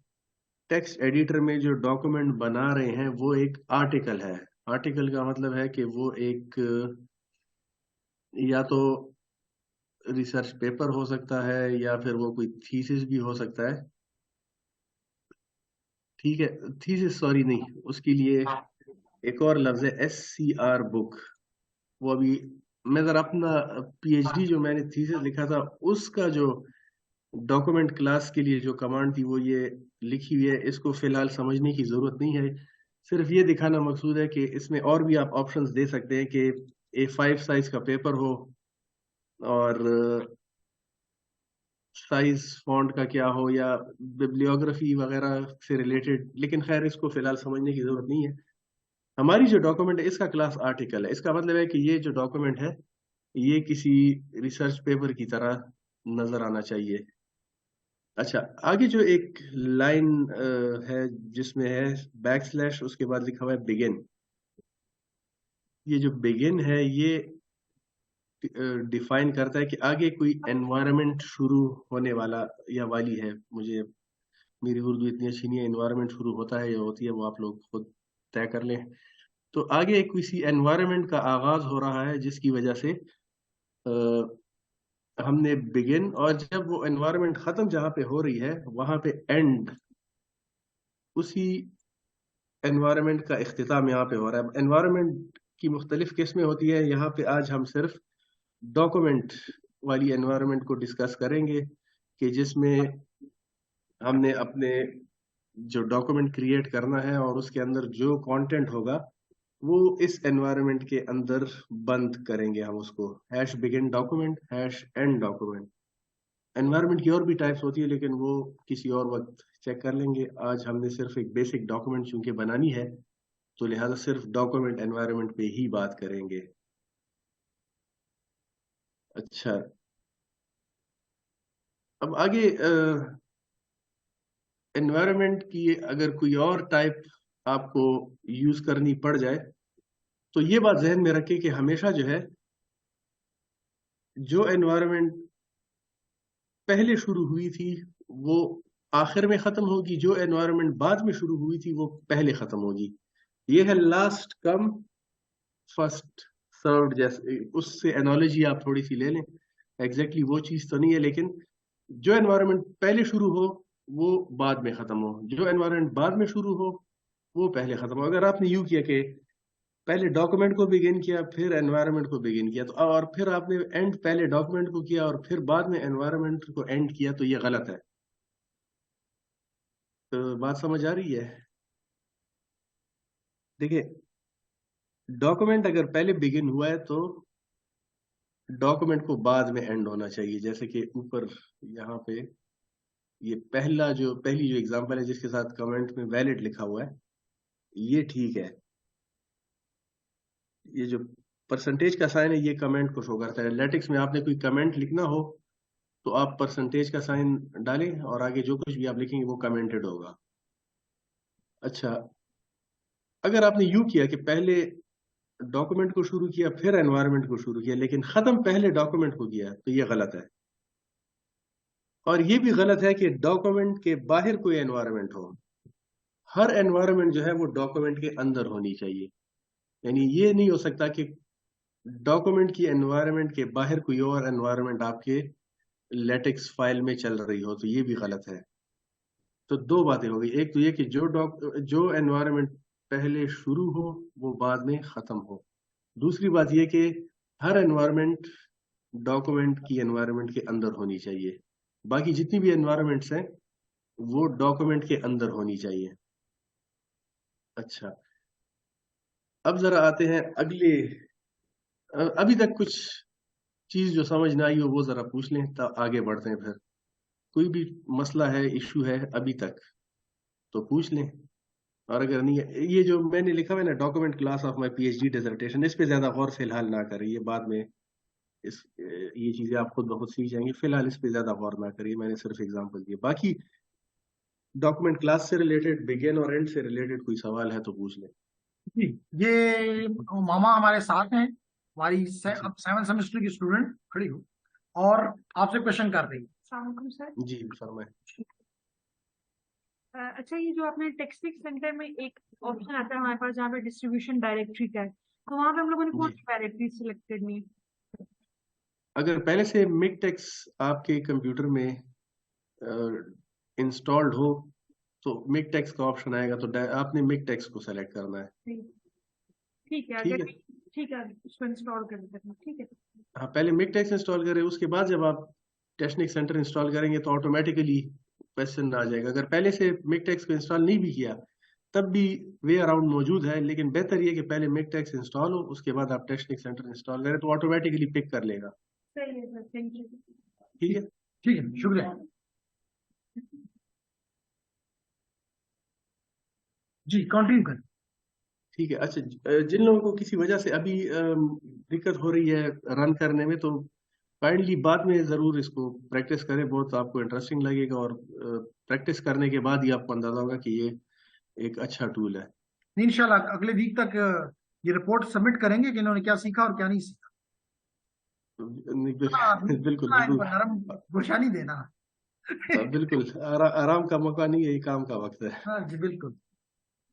टेक्स्ट एडिटर में जो डॉक्यूमेंट बना रहे हैं वो एक आर्टिकल है। आर्टिकल का मतलब है कि वो एक या तो रिसर्च पेपर हो सकता है या फिर वो कोई थीसिस भी हो सकता है। ठीक है, थीसिस सॉरी नहीं, उसके लिए एक और लफ्ज है SCR बुक। वो अभी मैं जरा अपना PhD जो मैंने थीसिस लिखा था उसका जो डॉक्यूमेंट क्लास के लिए जो कमांड थी वो ये लिखी हुई है। इसको फिलहाल समझने की जरूरत नहीं है, सिर्फ ये दिखाना मकसूद है कि इसमें और भी आप ऑप्शंस दे सकते हैं कि A5 साइज का पेपर हो और साइज फॉन्ट का क्या हो या बिब्लियोग्राफी वगैरह से रिलेटेड, लेकिन खैर इसको फिलहाल समझने की जरूरत नहीं है। हमारी जो डॉक्यूमेंट है इसका क्लास आर्टिकल है। इसका मतलब है कि ये जो डॉक्यूमेंट है ये किसी रिसर्च पेपर की तरह नजर आना चाहिए। अच्छा, आगे जो एक लाइन है जिसमें है बैकस्लैश, उसके बाद लिखा हुआ है बिगिन। ये जो बिगिन है ये डिफाइन करता है कि आगे कोई एनवायरनमेंट शुरू होने वाला या वाली है। मुझे मेरी उर्दू इतनी अच्छी नहीं है, एनवायरनमेंट शुरू होता है या होती है वो आप लोग खुद तय कर लें। तो आगे किसी एनवायरनमेंट का आगाज हो रहा है जिसकी वजह से हमने बिगिन, और जब वो एनवायरनमेंट खत्म जहां पे हो रही है वहां पे एंड, उसी एनवायरनमेंट का इख्तिताम यहाँ पे हो रहा है। एनवायरनमेंट की मुख्तलिफ किस्में होती है, यहाँ पे आज हम सिर्फ डॉक्यूमेंट वाली एनवायरनमेंट को डिस्कस करेंगे कि जिसमें हमने अपने जो डॉक्यूमेंट क्रिएट करना है और उसके अंदर जो कंटेंट होगा वो इस एनवायरनमेंट के अंदर बंद करेंगे हम उसको। Hash begin document, hash and document. Environment की और भी टाइप्स होती है लेकिन वो किसी और वक्त चेक कर लेंगे। आज हमने सिर्फ एक बेसिक डॉक्यूमेंट चूंकि बनानी है तो लिहाजा सिर्फ डॉक्यूमेंट एनवायरनमेंट पे ही बात करेंगे। अच्छा, अब आगे एनवायरनमेंट की अगर कोई और टाइप आपको यूज करनी पड़ जाए तो ये बात जहन में रखें कि हमेशा जो है जो एनवायरनमेंट पहले शुरू हुई थी वो आखिर में खत्म होगी, जो एनवायरनमेंट बाद में शुरू हुई थी वो पहले खत्म होगी। ये है लास्ट कम फर्स्ट सर्व्ड, जैसे उससे एनालॉजी आप थोड़ी सी ले लें। एग्जैक्टली वो चीज तो नहीं है, लेकिन जो एनवायरनमेंट पहले शुरू हो वो बाद में खत्म हो, जो एनवायरनमेंट बाद में शुरू हो वो पहले खत्म हो। अगर आपने यूं किया कि पहले डॉक्यूमेंट को बिगिन किया फिर एनवायरनमेंट को बिगिन किया तो और फिर आपने एंड पहले डॉक्यूमेंट को किया और फिर बाद में एनवायरनमेंट को एंड किया तो ये गलत है। तो बात समझ आ रही है? देखिए, डॉक्यूमेंट अगर पहले बिगिन हुआ है तो डॉक्यूमेंट को बाद में एंड होना चाहिए। जैसे कि ऊपर यहाँ पे ये पहली जो एग्जांपल है जिसके साथ कमेंट में वैलिड लिखा हुआ है, ये ठीक है। ये जो परसेंटेज का साइन है ये कमेंट को शो करता है। लेटिक्स में आपने कोई कमेंट लिखना हो तो आप परसेंटेज का साइन डालें और आगे जो कुछ भी आप लिखेंगे वो कमेंटेड होगा। अच्छा, अगर आपने यूं किया कि पहले डॉक्यूमेंट को शुरू किया फिर एनवायरनमेंट को शुरू किया लेकिन खत्म पहले डॉक्यूमेंट को किया तो ये गलत है। और ये भी गलत है कि डॉक्यूमेंट के बाहर कोई एनवायरनमेंट हो। हर एनवायरनमेंट जो है वो डॉक्यूमेंट के अंदर होनी चाहिए। यानी ये नहीं हो सकता कि डॉक्यूमेंट की एनवायरनमेंट के बाहर कोई और एनवायरनमेंट आपके लेटेक्स फाइल में चल रही हो, तो ये भी गलत है। तो दो बातें हो गई, एक तो ये कि जो एनवायरनमेंट पहले शुरू हो वो बाद में खत्म हो। दूसरी बात ये कि हर एनवायरनमेंट डॉक्यूमेंट की एनवायरनमेंट के अंदर होनी चाहिए। बाकी जितनी भी एनवायरनमेंट्स हैं वो डॉक्यूमेंट के अंदर होनी चाहिए। अच्छा, अब जरा आते हैं अगले। अभी तक कुछ चीज जो समझ ना आई हो वो जरा पूछ लें तब आगे बढ़ते हैं। फिर कोई भी मसला है, इशू है अभी तक तो पूछ लें। और अगर नहीं है, ये जो मैंने लिखा हुआ है ना, document class of my PhD dissertation, इस पे ज्यादा गौर फिलहाल ना करें। ये बाद में ये चीजें आप खुद ब खुद सीख जाएंगे। फिलहाल इस पे ज्यादा गौर ना करिए, मैंने सिर्फ एग्जांपल दिए। बाकी डॉक्यूमेंट क्लास से रिलेटेड, बिगिन और एंड से रिलेटेड कोई सवाल है तो पूछ लें। जी, ये मामा हमारे साथ हैं, हमारी जी अब 7th सेमेस्टर की स्टूडेंट खड़ी हो और आपसे क्वेश्चन कर रही है। अस्सलाम वालेकुम सर। जी फरमाएं। अच्छा, ये जो आपने टेक्सटिक सेंटर में एक ऑप्शन आता है हमारे पास जहाँ पे डिस्ट्रीब्यूशन डायरेक्टरी का है, तो वहां पे हम लोगों ने कौन जी, सी डायरेक्टरी सिलेक्ट करनी है? अगर पहले से मिकटेक्स आपके कंप्यूटर में इंस्टॉल्ड हो तो मिकटेक्स का ऑप्शन आएगा तो आपने मिकटेक्स को सेलेक्ट करना है। ठीक है, ठीक अगर है, ठीक है उसको इंस्टॉल कर देते हैं। ठीक है। हाँ पहले मिकटेक्स इंस्टॉल करें, उसके बाद जब आप टेक्निक सेंटर इंस्टॉल करेंगे तो ऑटोमेटिकली क्वेश्चन आ जाएगा। अगर पहले से मिकटेक्स को इंस्टॉल नहीं भी किया तब भी वे अराउंड मौजूद है, लेकिन बेहतर ये कि पहले मिकटेक्स इंस्टॉल हो उसके बाद आप टेक्निक सेंटर इंस्टॉल करें तो ऑटोमेटिकली पिक कर लेगा। सही है सर, थैंक यू। ठीक है, ठीक है, शुक्रिया। जी, कंटिन्यू करें। ठीक है। अच्छा, जिन लोगों को किसी वजह से अभी दिक्कत हो रही है रन करने में तो काइंडली बाद में जरूर इसको प्रैक्टिस करें, बहुत आपको इंटरेस्टिंग लगेगा और प्रैक्टिस करने के बाद ही आपको अंदाजा होगा कि ये एक अच्छा टूल है। इंशाल्लाह अगले वीक तक ये रिपोर्ट सबमिट करेंगे कि इन्होंने क्या सीखा और क्या नहीं सीखा। बिल्कुल इतना इनको बिल्कुल। नरम गुरशा नहीं देना। बिल्कुल, आराम का मौका नहीं है, ये काम का वक्त है। हाँ जी, बिल्कुल।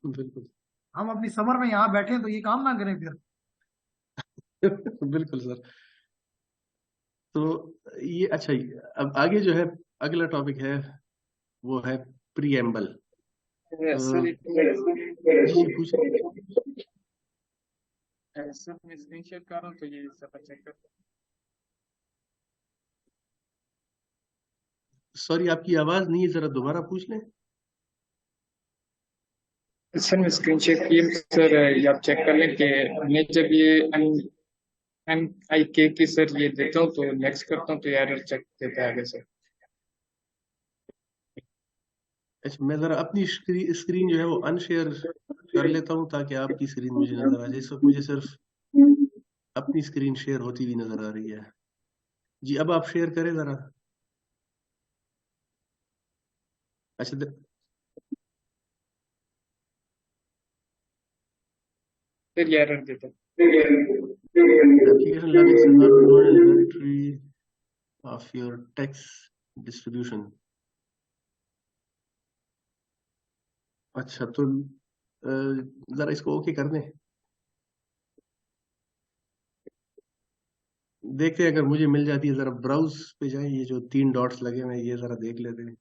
बिल्कुल। हम अपनी समर में यहाँ बैठे हैं तो ये काम ना करें फिर। बिल्कुल सर। तो ये अच्छा, अब आगे जो है अगला टॉपिक है वो है प्रीएम्बल। सर जी पूछ। सर मैं स्क्रीन शेयर कर रहा हूँ तो ये सब चेक कर। सॉरी आपकी आवाज नहीं है, जरा दोबारा पूछ लें। सर मैं स्क्रीन शेयर की सर, ये आप चेक कर लें कि मैं जब ये एम आई के की सर ये देता हूँ तो नेक्स्ट करता हूँ तो ये एरर चेक देता है आगे सर। अच्छा, मैं जरा अपनी स्क्रीन जो है वो अनशेयर कर लेता हूँ ताकि आपकी स्क्रीन मुझे नजर आ जाए। इस वक्त मुझे सिर्फ अपनी स्क्रीन शेयर होती हुई नजर आ रही है। जी अब आप शेयर करें जरा। अच्छा, फिर ये एरर देता है। application logic is not known in directory of your text distribution। अच्छा, तो जरा इसको ओके कर दें, देखते हैं अगर मुझे मिल जाती है। जरा ब्राउज पे जाएं, ये जो 3 डॉट्स लगे हुए हैं ये जरा देख लेते हैं।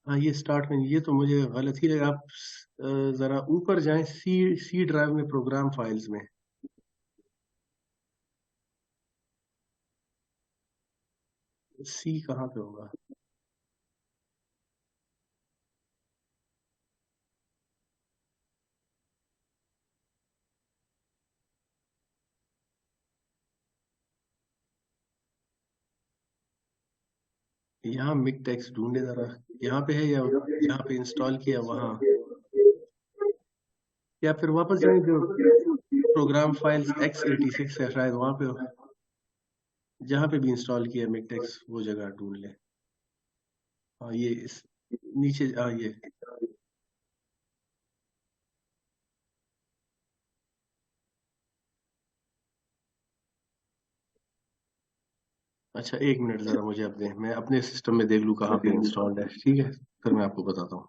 हाँ, ये स्टार्ट में ये तो मुझे गलत ही लगा। आप जरा ऊपर जाएं, सी सी ड्राइव में, प्रोग्राम फाइल्स में। सी कहाँ पे होगा? यहाँ मिक टेक्स्ट ढूंढे जरा। यहाँ पे है या जहाँ पे इंस्टॉल किया वहाँ? या फिर वापस जाएं, जो प्रोग्राम फाइल्स x86 है शायद वहाँ पे हो। जहाँ पे भी इंस्टॉल किया मिक टेक्स्ट वो जगह ढूंढ ले। हाँ, ये इस नीचे, हाँ ये। अच्छा, एक मिनट जरा मुझे अपने, मैं अपने सिस्टम में देख लूँ कहाँ पे इंस्टॉल्ड है, ठीक है? फिर मैं आपको बताता हूँ।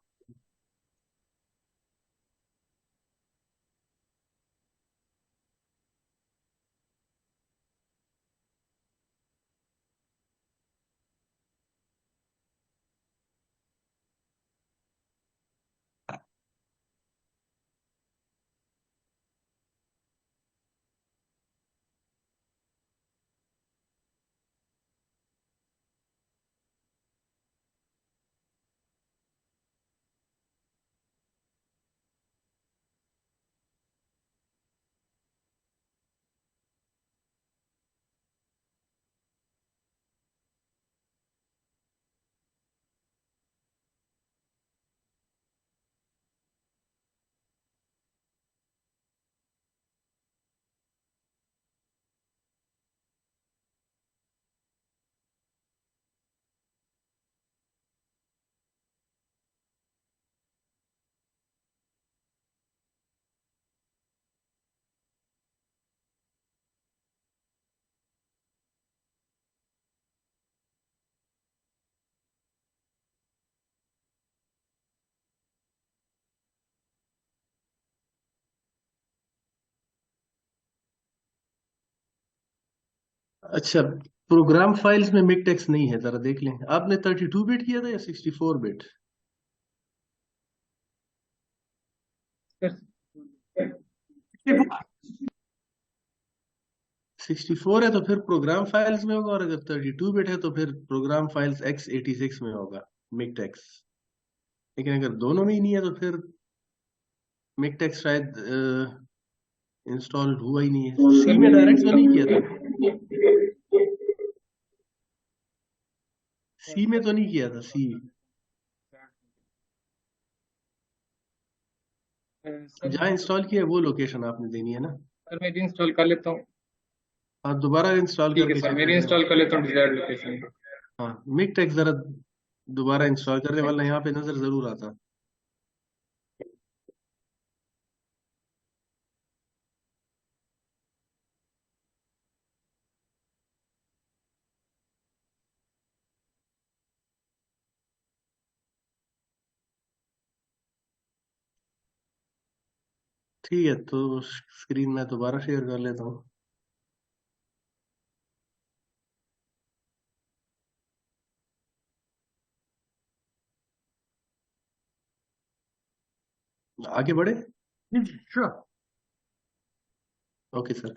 अच्छा, प्रोग्राम फाइल्स में मिक टेक्स्ट नहीं है, जरा देख लें। आपने 32 बिट किया था या 64 बिट? सर 64 है तो फिर प्रोग्राम फाइल्स में होगा, और अगर 32 बिट है तो फिर प्रोग्राम फाइल्स x86 में होगा मिक टेक्स्ट। लेकिन अगर दोनों में ही नहीं है तो फिर मिक टेक्स्ट शायद इंस्टॉल हुआ ही नहीं है। सी में डायरेक्ट तो नहीं किया था? सी में तो नहीं किया था? सी सर जहाँ इंस्टॉल किया है वो लोकेशन आपने देनी है ना। सर मैं इंस्टॉल कर लेता हूँ। आप दोबारा इंस्टॉल ठीक है करके सर, चेक मेरी कर इंस्टॉल लें। कर लेता हूँ डिजायर्ड लोकेशन। हाँ, मिक टेक्स्ट जरा दोबारा इंस्टॉल करने वाला यहाँ पे नजर जरूर आता। ठीक है, तो स्क्रीन मैं दोबारा शेयर कर लेता हूँ। आगे बढ़े? श्योर। Okay sir.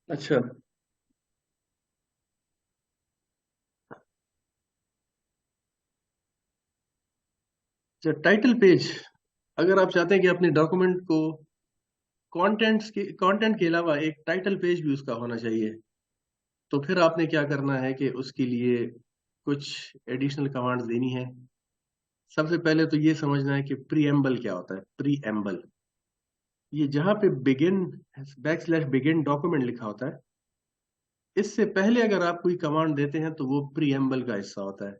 अच्छा, टाइटल पेज, अगर आप चाहते हैं कि अपने डॉक्यूमेंट को कंटेंट के अलावा एक टाइटल पेज भी उसका होना चाहिए, तो फिर आपने क्या करना है कि उसके लिए कुछ एडिशनल कमांड्स देनी है। सबसे पहले तो ये समझना है कि प्रीएम्बल क्या होता है। प्रीएम्बल, ये जहाँ पे बिगिन /बिगिन डॉक्यूमेंट लिखा होता है, इससे पहले अगर आप कोई कमांड देते हैं तो वो प्रीएम्बल का हिस्सा होता है।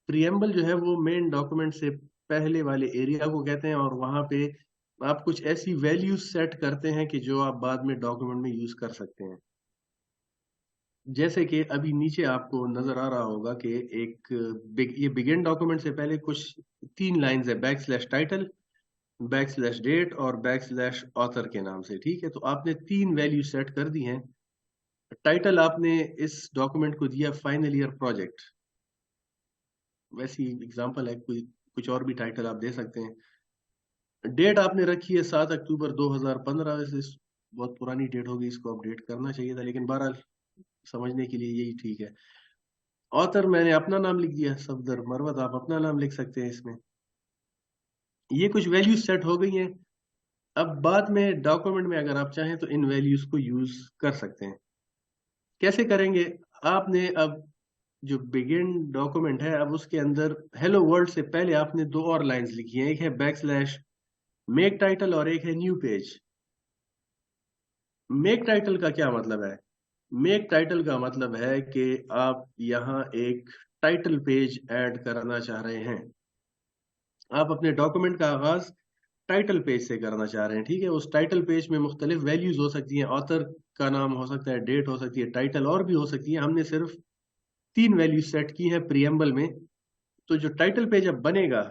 प्रीएम्बल जो है वो मेन डॉक्यूमेंट से पहले वाले एरिया को कहते हैं, और वहां पे आप कुछ ऐसी वैल्यूज सेट करते हैं कि जो आप बाद में डॉक्यूमेंट में यूज कर सकते हैं। जैसे कि अभी नीचे आपको नजर आ रहा होगा कि ये बिगिन डॉक्यूमेंट से पहले कुछ 3 लाइंस है, \टाइटल, \डेट और \ऑथर के नाम से। ठीक है, तो आपने 3 वैल्यू सेट कर दी हैं। टाइटल आपने इस डॉक्यूमेंट को दिया फाइनल ईयर प्रोजेक्ट, वैसी एग्जांपल है, कोई कुछ और भी टाइटल आप दे सकते हैं। डेट आपने रखी है 7 अक्टूबर 2015, वैसे बहुत पुरानी डेट होगी, इसको अपडेट करना चाहिए था, लेकिन बहरहाल समझने के लिए यही ठीक है। ऑथर मैंने अपना नाम लिख दिया, सफदर मरवत, आप अपना नाम लिख सकते हैं इसमें। ये कुछ वैल्यूज सेट हो गई हैं। अब बाद में डॉक्यूमेंट में अगर आप चाहें तो इन वैल्यूज को यूज कर सकते हैं। कैसे करेंगे? आपने अब जो बिगिन डॉक्यूमेंट है, अब उसके अंदर हेलो वर्ल्ड से पहले आपने दो और लाइंस लिखी हैं, एक है बैकस्लैश मेक टाइटल और एक है न्यू पेज। मेक टाइटल का क्या मतलब है? मेक टाइटल का मतलब है कि आप यहाँ एक टाइटल पेज ऐड करना चाह रहे हैं। आप अपने डॉक्यूमेंट का आगाज टाइटल पेज से करना चाह रहे हैं, ठीक है। उस टाइटल पेज में मुख्तलिफ वैल्यूज हो सकती हैं, ऑथर का नाम हो सकता है, डेट हो सकती है, टाइटल और भी हो सकती है। हमने सिर्फ 3 वैल्यूज सेट की हैं प्रियम्बल में। तो जो टाइटल पेज अब बनेगा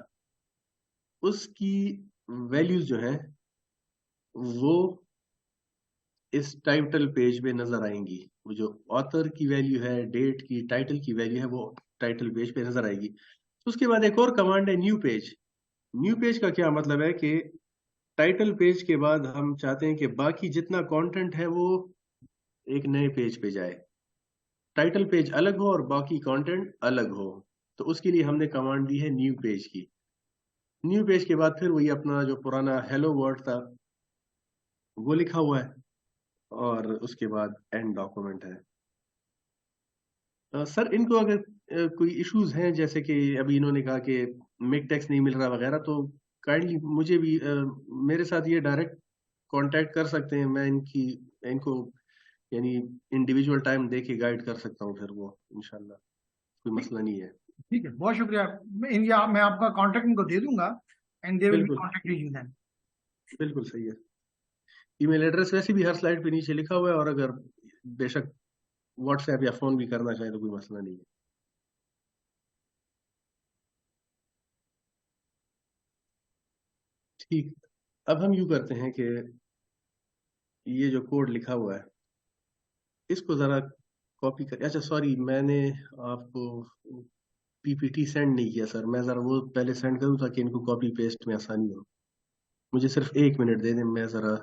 उसकी वैल्यूज जो है वो इस टाइटल पेज पे नजर आएंगी। वो जो ऑथर की वैल्यू है, डेट की, टाइटल की वैल्यू है, वो टाइटल पेज पे नजर आएगी। उसके बाद एक और कमांड है न्यू पेज। न्यू पेज का क्या मतलब है कि टाइटल पेज के बाद हम चाहते हैं कि बाकी जितना कंटेंट है वो एक नए पेज पे जाए, टाइटल पेज अलग हो और बाकी कंटेंट अलग हो। तो उसके लिए हमने कमांड दी है न्यू पेज की। न्यू पेज के बाद फिर वही अपना जो पुराना हेलो वर्ड था वो लिखा हुआ है, और उसके बाद एंड डॉक्यूमेंट है। सर इनको अगर कोई इश्यूज हैं, जैसे कि अभी इन्होंने कहा कि मिक टेक्स्ट नहीं मिल रहा वगैरह, तो काइंडली मुझे भी मेरे साथ ये डायरेक्ट कांटेक्ट कर सकते हैं। मैं इनको यानी इंडिविजुअल टाइम दे के गाइड कर सकता हूँ, फिर वो इंशाल्लाह कोई ठीक मसला नहीं है। ठीक है, बहुत शुक्रिया। मैं आपका कांटेक्ट इनको दे दूंगा एंड दे विल बी बिल्कुल कांटेक्ट यू देन। बिल्कुल सही है। ईमेल एड्रेस वैसे भी हर स्लाइड पे नीचे लिखा हुआ है, और अगर बेशक व्हाट्सएप या फोन भी करना चाहे तो कोई मसला नहीं है। ठीक, अब हम यूं करते हैं कि ये जो कोड लिखा हुआ है इसको जरा कॉपी कर, अच्छा सॉरी, मैंने आपको पीपीटी सेंड नहीं किया सर। मैं जरा वो पहले सेंड करूं ताकि इनको कॉपी पेस्ट में आसानी हो। मुझे सिर्फ 1 मिनट दे दें, मैं जरा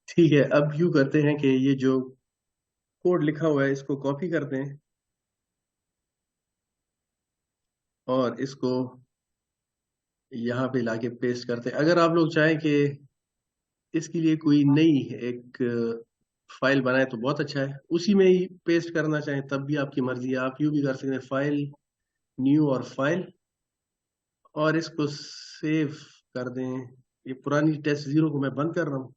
ठीक है। अब यूं करते हैं कि ये जो कोड लिखा हुआ है इसको कॉपी करते हैं और इसको यहाँ पे लाके पेस्ट करते हैं। अगर आप लोग चाहें कि इसके लिए कोई नई एक फाइल बनाए तो बहुत अच्छा है, उसी में ही पेस्ट करना चाहें तब भी आपकी मर्जी है। आप यूं भी कर सकते हैं, फाइल न्यू और फाइल, और इसको सेव कर दें। ये पुरानी टेस्ट 0 को मैं बंद कर रहा हूँ,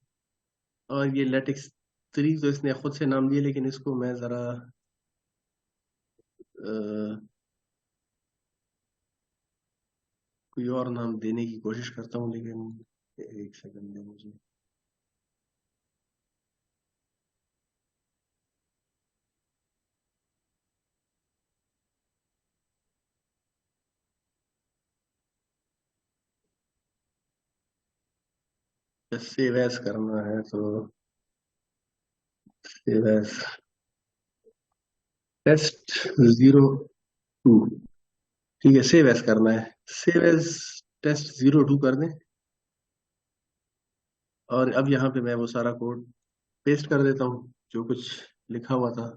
और ये लेटेक्स 3 तो इसने खुद से नाम दिया, लेकिन इसको मैं जरा कोई और नाम देने की कोशिश करता हूँ, लेकिन एक सेकंड दें मुझे। सेव एज करना है तो सेव एज टेस्ट 02, ठीक है, सेव एज करना है। सेव एज टेस्ट 02 कर दें, और अब यहाँ पे मैं वो सारा कोड पेस्ट कर देता हूँ जो कुछ लिखा हुआ था।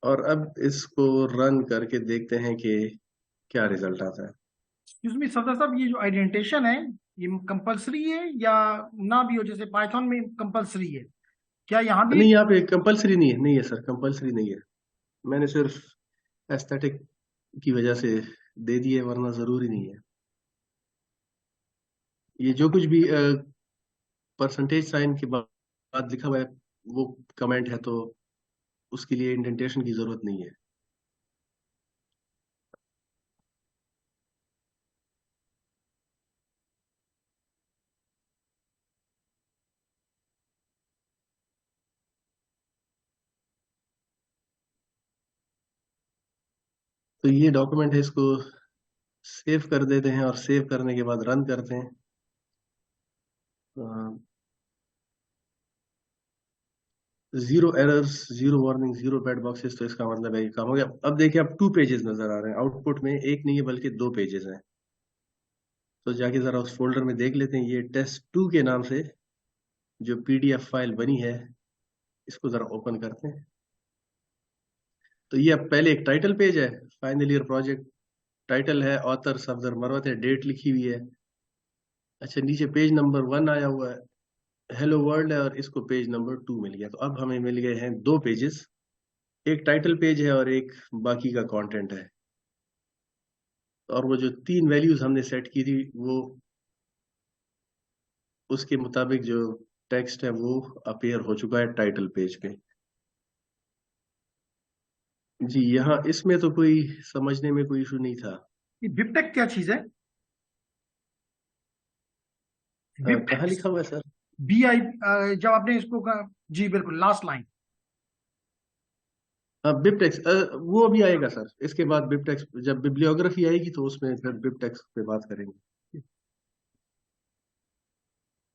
और अब इसको रन करके देखते हैं कि क्या रिजल्ट आता है। एक्सक्यूज मी सफदर साहब, ये जो आइडेंटिटेशन है ये कंपलसरी है या ना भी हो? जैसे पाइथन में कंपलसरी है, क्या यहाँ भी? नहीं, यहाँ पे कंपलसरी नहीं है, नहीं है सर, कंपलसरी नहीं है। मैंने सिर्फ एस्थेटिक की वजह से दे दिए, वरना जरूरी नहीं है। ये जो कुछ भी परसेंटेज साइन के बाद लिखा हुआ है वो कमेंट है, तो उसके लिए इंडेंटेशन की जरूरत नहीं है। तो ये डॉक्यूमेंट है, इसको सेव कर देते हैं और सेव करने के बाद रन करते हैं। Zero errors, zero warning, zero bad boxes, तो इसका मतलब है ये काम हो गया। अब देखिए, अब 2 पेजेस नजर आ रहे हैं आउटपुट में, एक नहीं है बल्कि 2 पेजेस हैं। तो जाके जरा उस फोल्डर में देख लेते हैं, ये टेस्ट2 के नाम से जो पीडीएफ फाइल बनी है, इसको जरा ओपन करते हैं। तो ये अब पहले एक टाइटल पेज है, फाइनल ईयर प्रोजेक्ट टाइटल है, ऑथर सफदर मरवत है, डेट लिखी हुई है। अच्छा, नीचे पेज नंबर 1 आया हुआ है, हेलो वर्ल्ड है, और इसको पेज नंबर 2 मिल गया। तो अब हमें मिल गए हैं 2 पेजेस, एक टाइटल पेज है और एक बाकी का कंटेंट है। और वो जो 3 वैल्यूज हमने सेट की थी, वो उसके मुताबिक जो टेक्स्ट है वो अपीयर हो चुका है टाइटल पेज पे। जी, यहाँ इसमें तो कोई समझने में कोई इशू नहीं था। ये बिबटेक क्या चीज है? कहाँ बिबटेक्स, लिखा हुआ है सर? बी आई, जब आपने इसको जी बिल्कुल लास्ट लाइन। हाँ, बिबटेक्स वो भी आएगा सर, इसके बाद बिबटेक्स जब बिब्लियोग्राफी आएगी तो उसमें फिर बिबटेक्स पे बात करेंगे।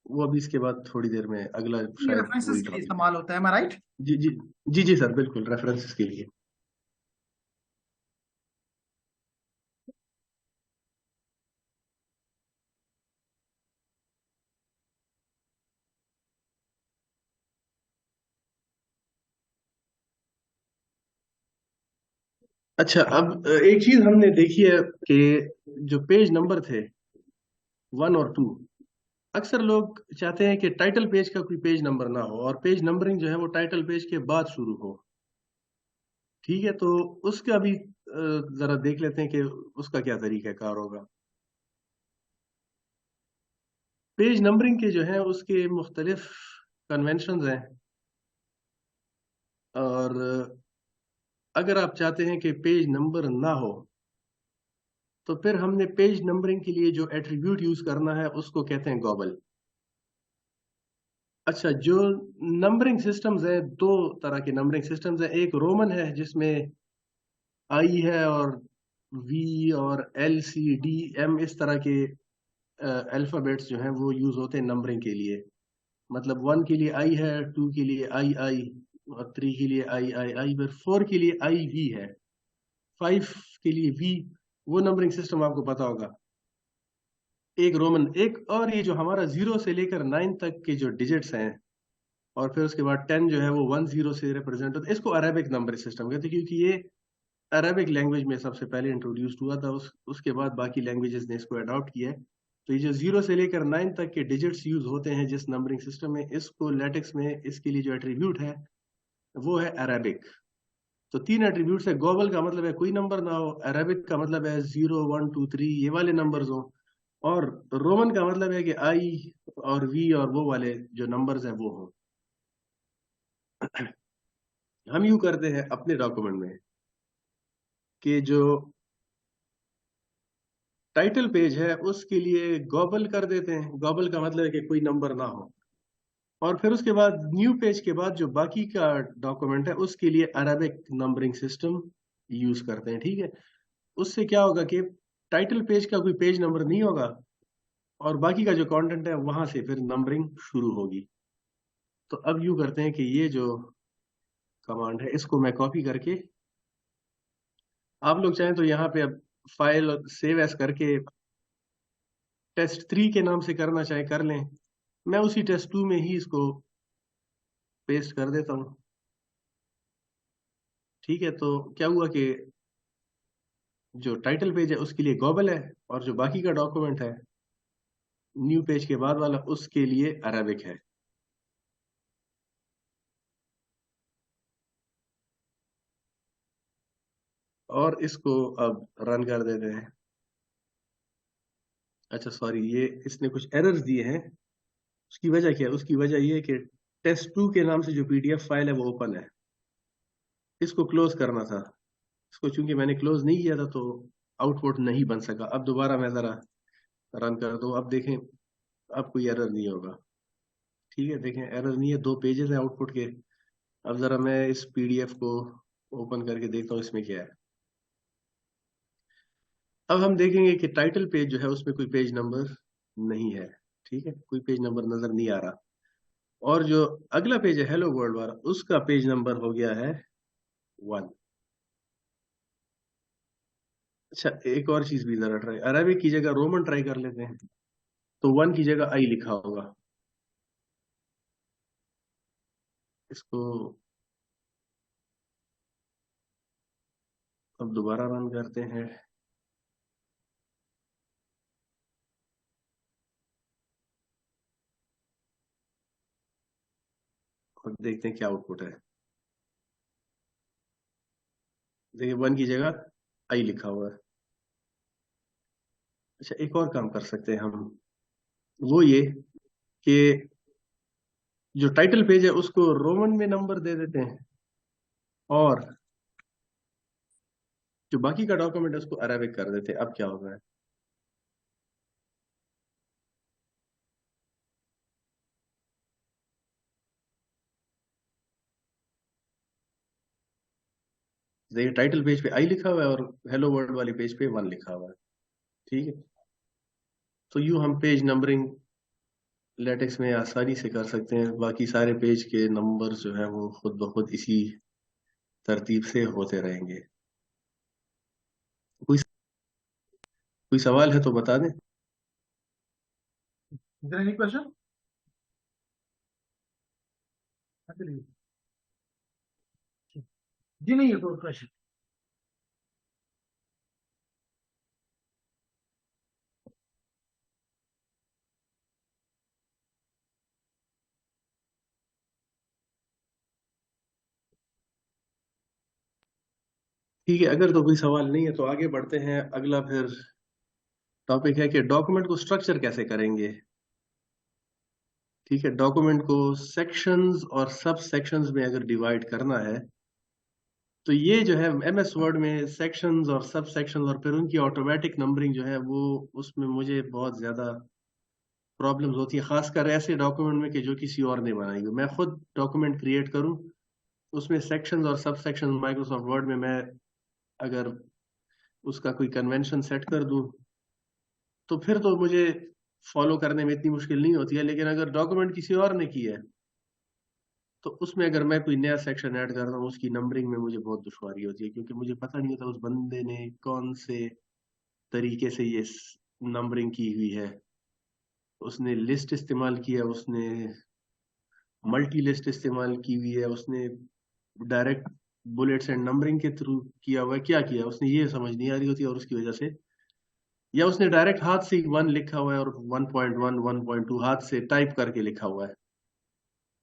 वो अभी इसके बाद थोड़ी देर में अगला ये शायद रेफरेंसेस वही के लिए टॉपिक। इस्तेमाल होता है, मैं राइट? जी जी, जी जी सर, बिल्कुल रेफरेंसेस के लिए। अच्छा, अब एक चीज हमने देखी है कि जो पेज नंबर थे 1 और 2, अक्सर लोग चाहते हैं कि टाइटल पेज का कोई पेज नंबर ना हो और पेज नंबरिंग जो है वो टाइटल पेज के बाद शुरू हो। ठीक है, तो उसका भी जरा देख लेते हैं कि उसका क्या तरीका कार होगा। पेज नंबरिंग के जो है उसके मुख्तलिफ कन्वेंशंस हैं, और अगर आप चाहते हैं कि पेज नंबर ना हो तो फिर हमने पेज नंबरिंग के लिए जो एट्रीब्यूट यूज करना है उसको कहते हैं गॉबल। अच्छा, जो नंबरिंग सिस्टम्स हैं, 2 तरह के नंबरिंग सिस्टम्स हैं। एक रोमन है जिसमें आई है और वी और एल सी डी एम, इस तरह के अल्फाबेट्स जो हैं वो यूज होते हैं नंबरिंग के लिए। मतलब 1 के लिए आई है, 2 के लिए आई आई, और 3 के लिए आई आई आई, फिर 4 के लिए आई वी है, 5 के लिए वी। वो नंबरिंग सिस्टम आपको पता होगा, एक रोमन। एक और ये जो हमारा 0 से लेकर 9 तक के जो डिजिट्स हैं, और फिर उसके बाद 10 जो है वो 10 से रिप्रेजेंट होता है, इसको अरेबिक नंबरिंग सिस्टम कहते हैं, क्योंकि ये अरेबिक लैंग्वेज में सबसे पहले इंट्रोड्यूस्ड हुआ था। उसके बाद बाकी लैंग्वेजेस ने इसको अडॉप्ट किया है। तो ये जो 0 से लेकर 9 तक के डिजिट्स यूज होते हैं जिस नंबरिंग सिस्टम में, इसको लैटिक्स में इसके लिए जो एट्रीब्यूट है वो है अरेबिक। तो 3 एट्रीब्यूट्स है। ग्लोबल का मतलब है कोई नंबर ना हो, अरेबिक का मतलब है 0 1 2 3 ये वाले नंबर्स हो, और रोमन का मतलब है कि आई और वी और वो वाले जो नंबर्स हैं वो हो। हम यूं करते हैं अपने डॉक्यूमेंट में कि जो टाइटल पेज है उसके लिए गॉबल कर देते हैं। गॉबल का मतलब है कि कोई नंबर ना हो, और फिर उसके बाद न्यू पेज के बाद जो बाकी का डॉक्यूमेंट है उसके लिए अरेबिक नंबरिंग सिस्टम यूज करते हैं। ठीक है, उससे क्या होगा कि टाइटल पेज का कोई पेज नंबर नहीं होगा, और बाकी का जो कंटेंट है वहां से फिर नंबरिंग शुरू होगी। तो अब यूं करते हैं कि ये जो कमांड है इसको मैं कॉपी करके, आप लोग चाहें तो यहाँ पे अब फाइल सेव एज करके टेस्ट3 के नाम से करना चाहे कर लें। मैं उसी टेस्ट2 में ही इसको पेस्ट कर देता हूँ। ठीक है, तो क्या हुआ कि जो टाइटल पेज है उसके लिए गॉबल है, और जो बाकी का डॉक्यूमेंट है न्यू पेज के बाद वाला उसके लिए अरेबिक है। और इसको अब रन कर देते हैं। अच्छा सॉरी, ये इसने कुछ एरर्स दिए हैं। उसकी वजह क्या है? उसकी वजह ये है कि टेस्ट2 के नाम से जो पीडीएफ फाइल है वो ओपन है, इसको क्लोज करना था। इसको चूंकि मैंने क्लोज नहीं किया था तो आउटपुट नहीं बन सका। अब दोबारा मैं जरा रन कर दूं, अब देखें अब कोई एरर नहीं होगा। ठीक है, देखें एरर नहीं है, 2 पेजेस है आउटपुट के। अब जरा मैं इस पीडीएफ को ओपन करके देखता हूँ इसमें क्या है। अब हम देखेंगे कि टाइटल पेज जो है उसमें कोई पेज नंबर नहीं है। ठीक है, कोई पेज नंबर नजर नहीं आ रहा। और जो अगला पेज है हेलो वर्ल्ड वाला, उसका पेज नंबर हो गया है 1। अच्छा, एक और चीज भी जरा ट्राई, अरेबिक की जगह रोमन ट्राई कर लेते हैं, तो 1 की जगह आई लिखा होगा। इसको अब दोबारा रन करते हैं। और देखते हैं क्या आउटपुट है। देखिए 1 की जगह आई लिखा हुआ है। अच्छा, एक और काम कर सकते हैं हम, वो ये कि जो टाइटल पेज है उसको रोमन में नंबर दे देते हैं, और जो बाकी का डॉक्यूमेंट है उसको अरेबिक कर देते हैं। अब क्या होगा है? देखिए टाइटल पेज पे आई लिखा हुआ है और हेलो वर्ल्ड वाली पेज पे 1 लिखा हुआ है। ठीक है, तो यूं हम पेज नंबरिंग लेटेक्स में आसानी से कर सकते हैं। बाकी सारे पेज के नंबर जो है वो खुद ब खुद इसी तरतीब से होते रहेंगे। कोई कोई सवाल है तो बता दें। Is there any question? जी नहीं है कोई क्वेश्चन। ठीक है, अगर तो कोई सवाल नहीं है तो आगे बढ़ते हैं। अगला फिर टॉपिक है कि डॉक्यूमेंट को स्ट्रक्चर कैसे करेंगे। ठीक है, डॉक्यूमेंट को सेक्शंस और सब सेक्शंस में अगर डिवाइड करना है तो ये जो है एमएस वर्ड में सेक्शंस और सब सेक्शंस और फिर उनकी ऑटोमेटिक नंबरिंग जो है वो, उसमें मुझे बहुत ज्यादा प्रॉब्लम्स होती है, खासकर ऐसे डॉक्यूमेंट में कि जो किसी और ने बनाई हो। मैं खुद डॉक्यूमेंट क्रिएट करूं, उसमें सेक्शंस और सब सेक्शंस माइक्रोसॉफ्ट वर्ड में मैं अगर उसका कोई कन्वेंशन सेट कर दूं तो फिर तो मुझे फॉलो करने में इतनी मुश्किल नहीं होती है। लेकिन अगर डॉक्यूमेंट किसी और ने की है तो उसमें अगर मैं कोई नया सेक्शन ऐड करता हूँ उसकी नंबरिंग में मुझे बहुत दुश्वारी होती है, क्योंकि मुझे पता नहीं होता उस बंदे ने कौन से तरीके से ये नंबरिंग की हुई है। उसने लिस्ट इस्तेमाल किया, उसने मल्टी लिस्ट इस्तेमाल की हुई है, उसने डायरेक्ट बुलेट्स एंड नंबरिंग के थ्रू किया हुआ है, क्या किया उसने ये समझ नहीं आ रही होती, और उसकी वजह से, या उसने डायरेक्ट हाथ से 1 लिखा हुआ है और 1.1 1.2 हाथ से टाइप करके लिखा हुआ है।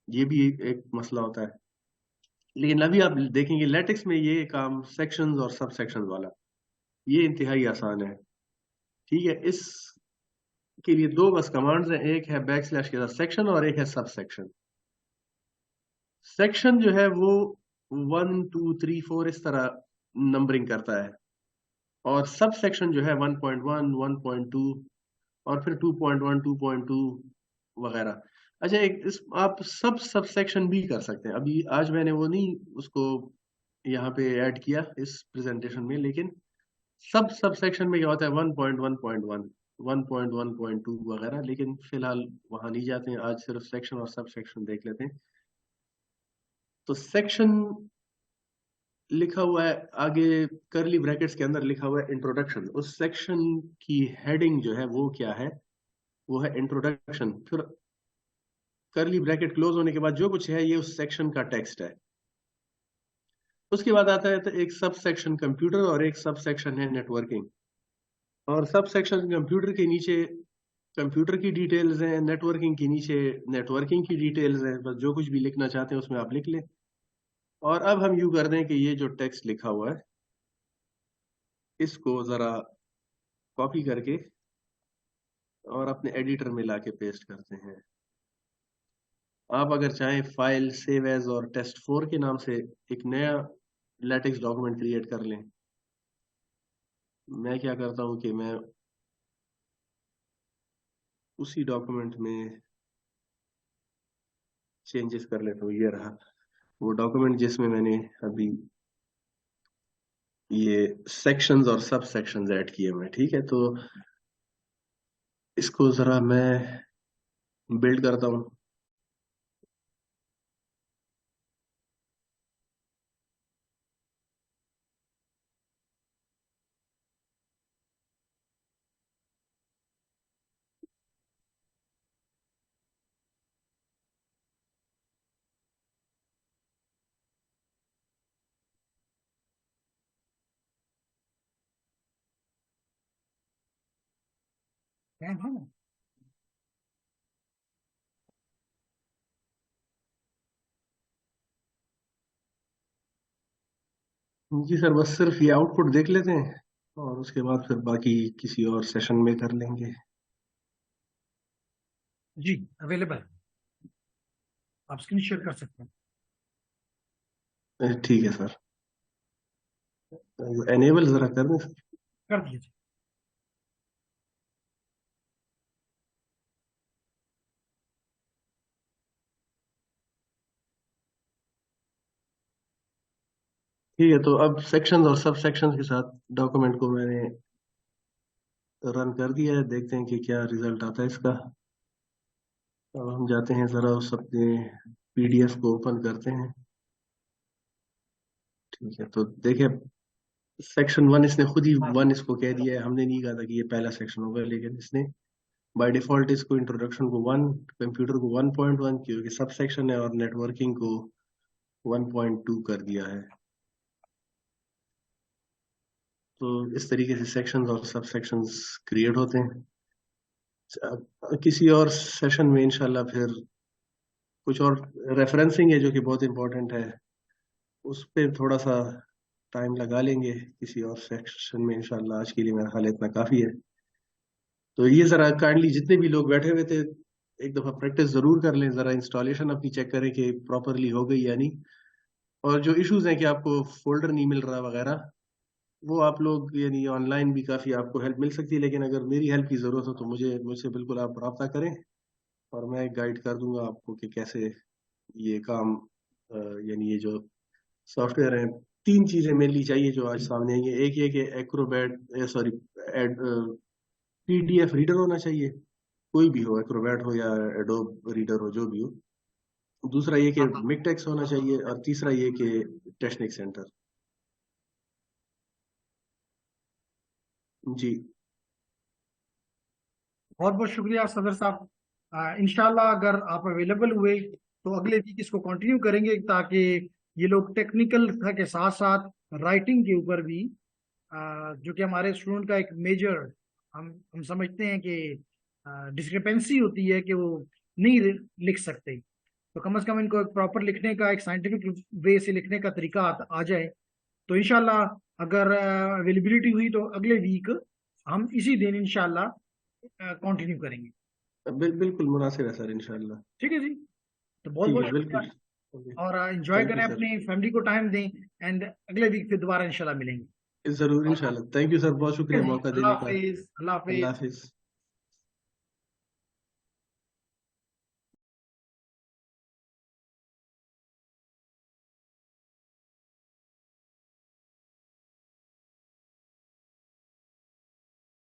ये भी एक मसला होता है। लेकिन अभी आप देखेंगे लेटेक्स में ये काम सेक्शंस और सब सेक्शंस वाला ये इंतहाई आसान है। ठीक है, इस के लिए 2 बस कमांड्स हैं, एक है बैकस्लैश के साथ सेक्शन और एक है सब सेक्शन। सेक्शन जो है वो 1 2 3 4 इस तरह नंबरिंग करता है, और सब सेक्शन जो है 1.1 1.2 और फिर 2.1 2.2 वगैरह। अच्छा, एक इस आप सब सेक्शन भी कर सकते हैं। अभी आज मैंने वो नहीं उसको यहाँ पे ऐड किया इस प्रेजेंटेशन में, लेकिन सब सेक्शन में क्या होता है 1.1.1 1.1.2 वगैरह। लेकिन फिलहाल वहां नहीं जाते हैं, आज सिर्फ सेक्शन और सब सेक्शन देख लेते हैं। तो सेक्शन लिखा हुआ है आगे करली ब्रैकेट्स के अंदर लिखा हुआ है इंट्रोडक्शन। उस सेक्शन की हेडिंग जो है वो क्या है? वो है इंट्रोडक्शन। फिर करली ब्रैकेट क्लोज होने के बाद जो कुछ है ये उस सेक्शन का टेक्स्ट है। उसके बाद आता है तो एक सब सेक्शन कंप्यूटर और एक सब सेक्शन है नेटवर्किंग। और सब सेक्शन कंप्यूटर के नीचे कंप्यूटर की डिटेल्स हैं, नेटवर्किंग के नीचे नेटवर्किंग की डिटेल्स हैं। बस जो कुछ भी लिखना चाहते हैं उसमें आप लिख लें। और अब हम यूं कर दें कि ये जो टेक्स्ट लिखा हुआ है इसको जरा कॉपी करके और अपने एडिटर में लाके पेस्ट करते हैं। आप अगर चाहें फाइल सेव एज और test4 के नाम से एक नया लेटेक्स डॉक्यूमेंट क्रिएट कर लें। मैं क्या करता हूं कि मैं उसी डॉक्यूमेंट में चेंजेस कर लेता हूँ। ये रहा वो डॉक्यूमेंट जिसमें मैंने अभी ये सेक्शंस और सब सेक्शंस ऐड किए हुए हैं। ठीक है, तो इसको जरा मैं बिल्ड करता हूँ। है ना? जी सर, बस सिर्फ ये आउटपुट देख लेते हैं और उसके बाद फिर बाकी किसी और सेशन में कर लेंगे। जी अवेलेबल, आप स्क्रीन शेयर कर सकते हैं। ठीक है सर, एनेबल जरा कर दें सर। कर दीजिए। ठीक है, तो अब सेक्शंस और सब सेक्शंस के साथ डॉक्यूमेंट को मैंने रन कर दिया है। देखते हैं कि क्या रिजल्ट आता है इसका। अब हम जाते हैं जरा उस अपने पीडीएफ को ओपन करते हैं। ठीक है, तो देखिए सेक्शन 1 इसने खुद ही 1 इसको कह दिया है। हमने नहीं कहा था कि ये पहला सेक्शन होगा, लेकिन इसने बाय डिफॉल्ट इसको इंट्रोडक्शन को 1, कंप्यूटर को 1.1 क्योंकि सब सेक्शन है, और नेटवर्किंग को 1.2 कर दिया है। तो इस तरीके से सेक्शंस और सब सेक्शंस क्रिएट होते हैं। किसी और सेशन में इंशाल्लाह फिर कुछ और रेफरेंसिंग है जो कि बहुत इंपॉर्टेंट है, उस पर थोड़ा सा टाइम लगा लेंगे किसी और सेक्शन में इंशाल्लाह। आज के लिए मेरा ख्याल इतना काफ़ी है। तो ये ज़रा काइंडली जितने भी लोग बैठे हुए थे एक दफ़ा प्रैक्टिस ज़रूर कर लें, ज़रा इंस्टॉलेशन अपनी चेक करें कि प्रॉपरली हो गई या नहीं। और जो इश्यूज़ हैं कि आपको फोल्डर नहीं मिल रहा वगैरह, वो आप लोग यानी ऑनलाइन भी काफ़ी आपको हेल्प मिल सकती है। लेकिन अगर मेरी हेल्प की ज़रूरत हो तो मुझसे बिल्कुल आप रब्ता करें और मैं गाइड कर दूंगा आपको कि कैसे ये काम यानी ये जो सॉफ्टवेयर है। 3 चीजें मेनली चाहिए जो आज सामने आई है। एक ये कि एक्रोबैट सॉरी पीडीएफ रीडर होना चाहिए, कोई भी हो, एक्रोबैट हो या एडोब रीडर हो, जो भी हो। दूसरा ये कि मिकटेक्स होना चाहिए, और तीसरा ये कि टेक्निक सेंटर। जी बहुत बहुत शुक्रिया सदर साहब। इंशाल्लाह अगर आप अवेलेबल हुए तो अगले वीक इसको कंटिन्यू करेंगे, ताकि ये लोग टेक्निकल के साथ साथ राइटिंग के ऊपर भी जो कि हमारे स्टूडेंट का एक मेजर हम समझते हैं कि डिस्क्रिपेंसी होती है कि वो नहीं लिख सकते, तो कम से कम इनको एक प्रॉपर लिखने का, एक साइंटिफिक वे से लिखने का तरीका आ जाए। तो इंशाल्लाह अगर अवेलेबिलिटी हुई तो अगले वीक हम इसी दिन इंशाल्लाह कंटिन्यू करेंगे। बिल्कुल मुनासिब है सर, इंशाल्लाह। ठीक है जी, तो बहुत ठीक बहुत है, शुक्रिया। बिल्कुल। और एंजॉय थैंक यू करें, सर, अपनी फैमिली को टाइम दें, एंड अगले वीक फिर दोबारा इंशाल्लाह मिलेंगे। जरूर इंशाल्लाह। थैंक यू सर, बहुत शुक्रिया मौका अल्लाह देने का। हाफिज, अल्लाह अल्लाह हाफिज। हाफिज।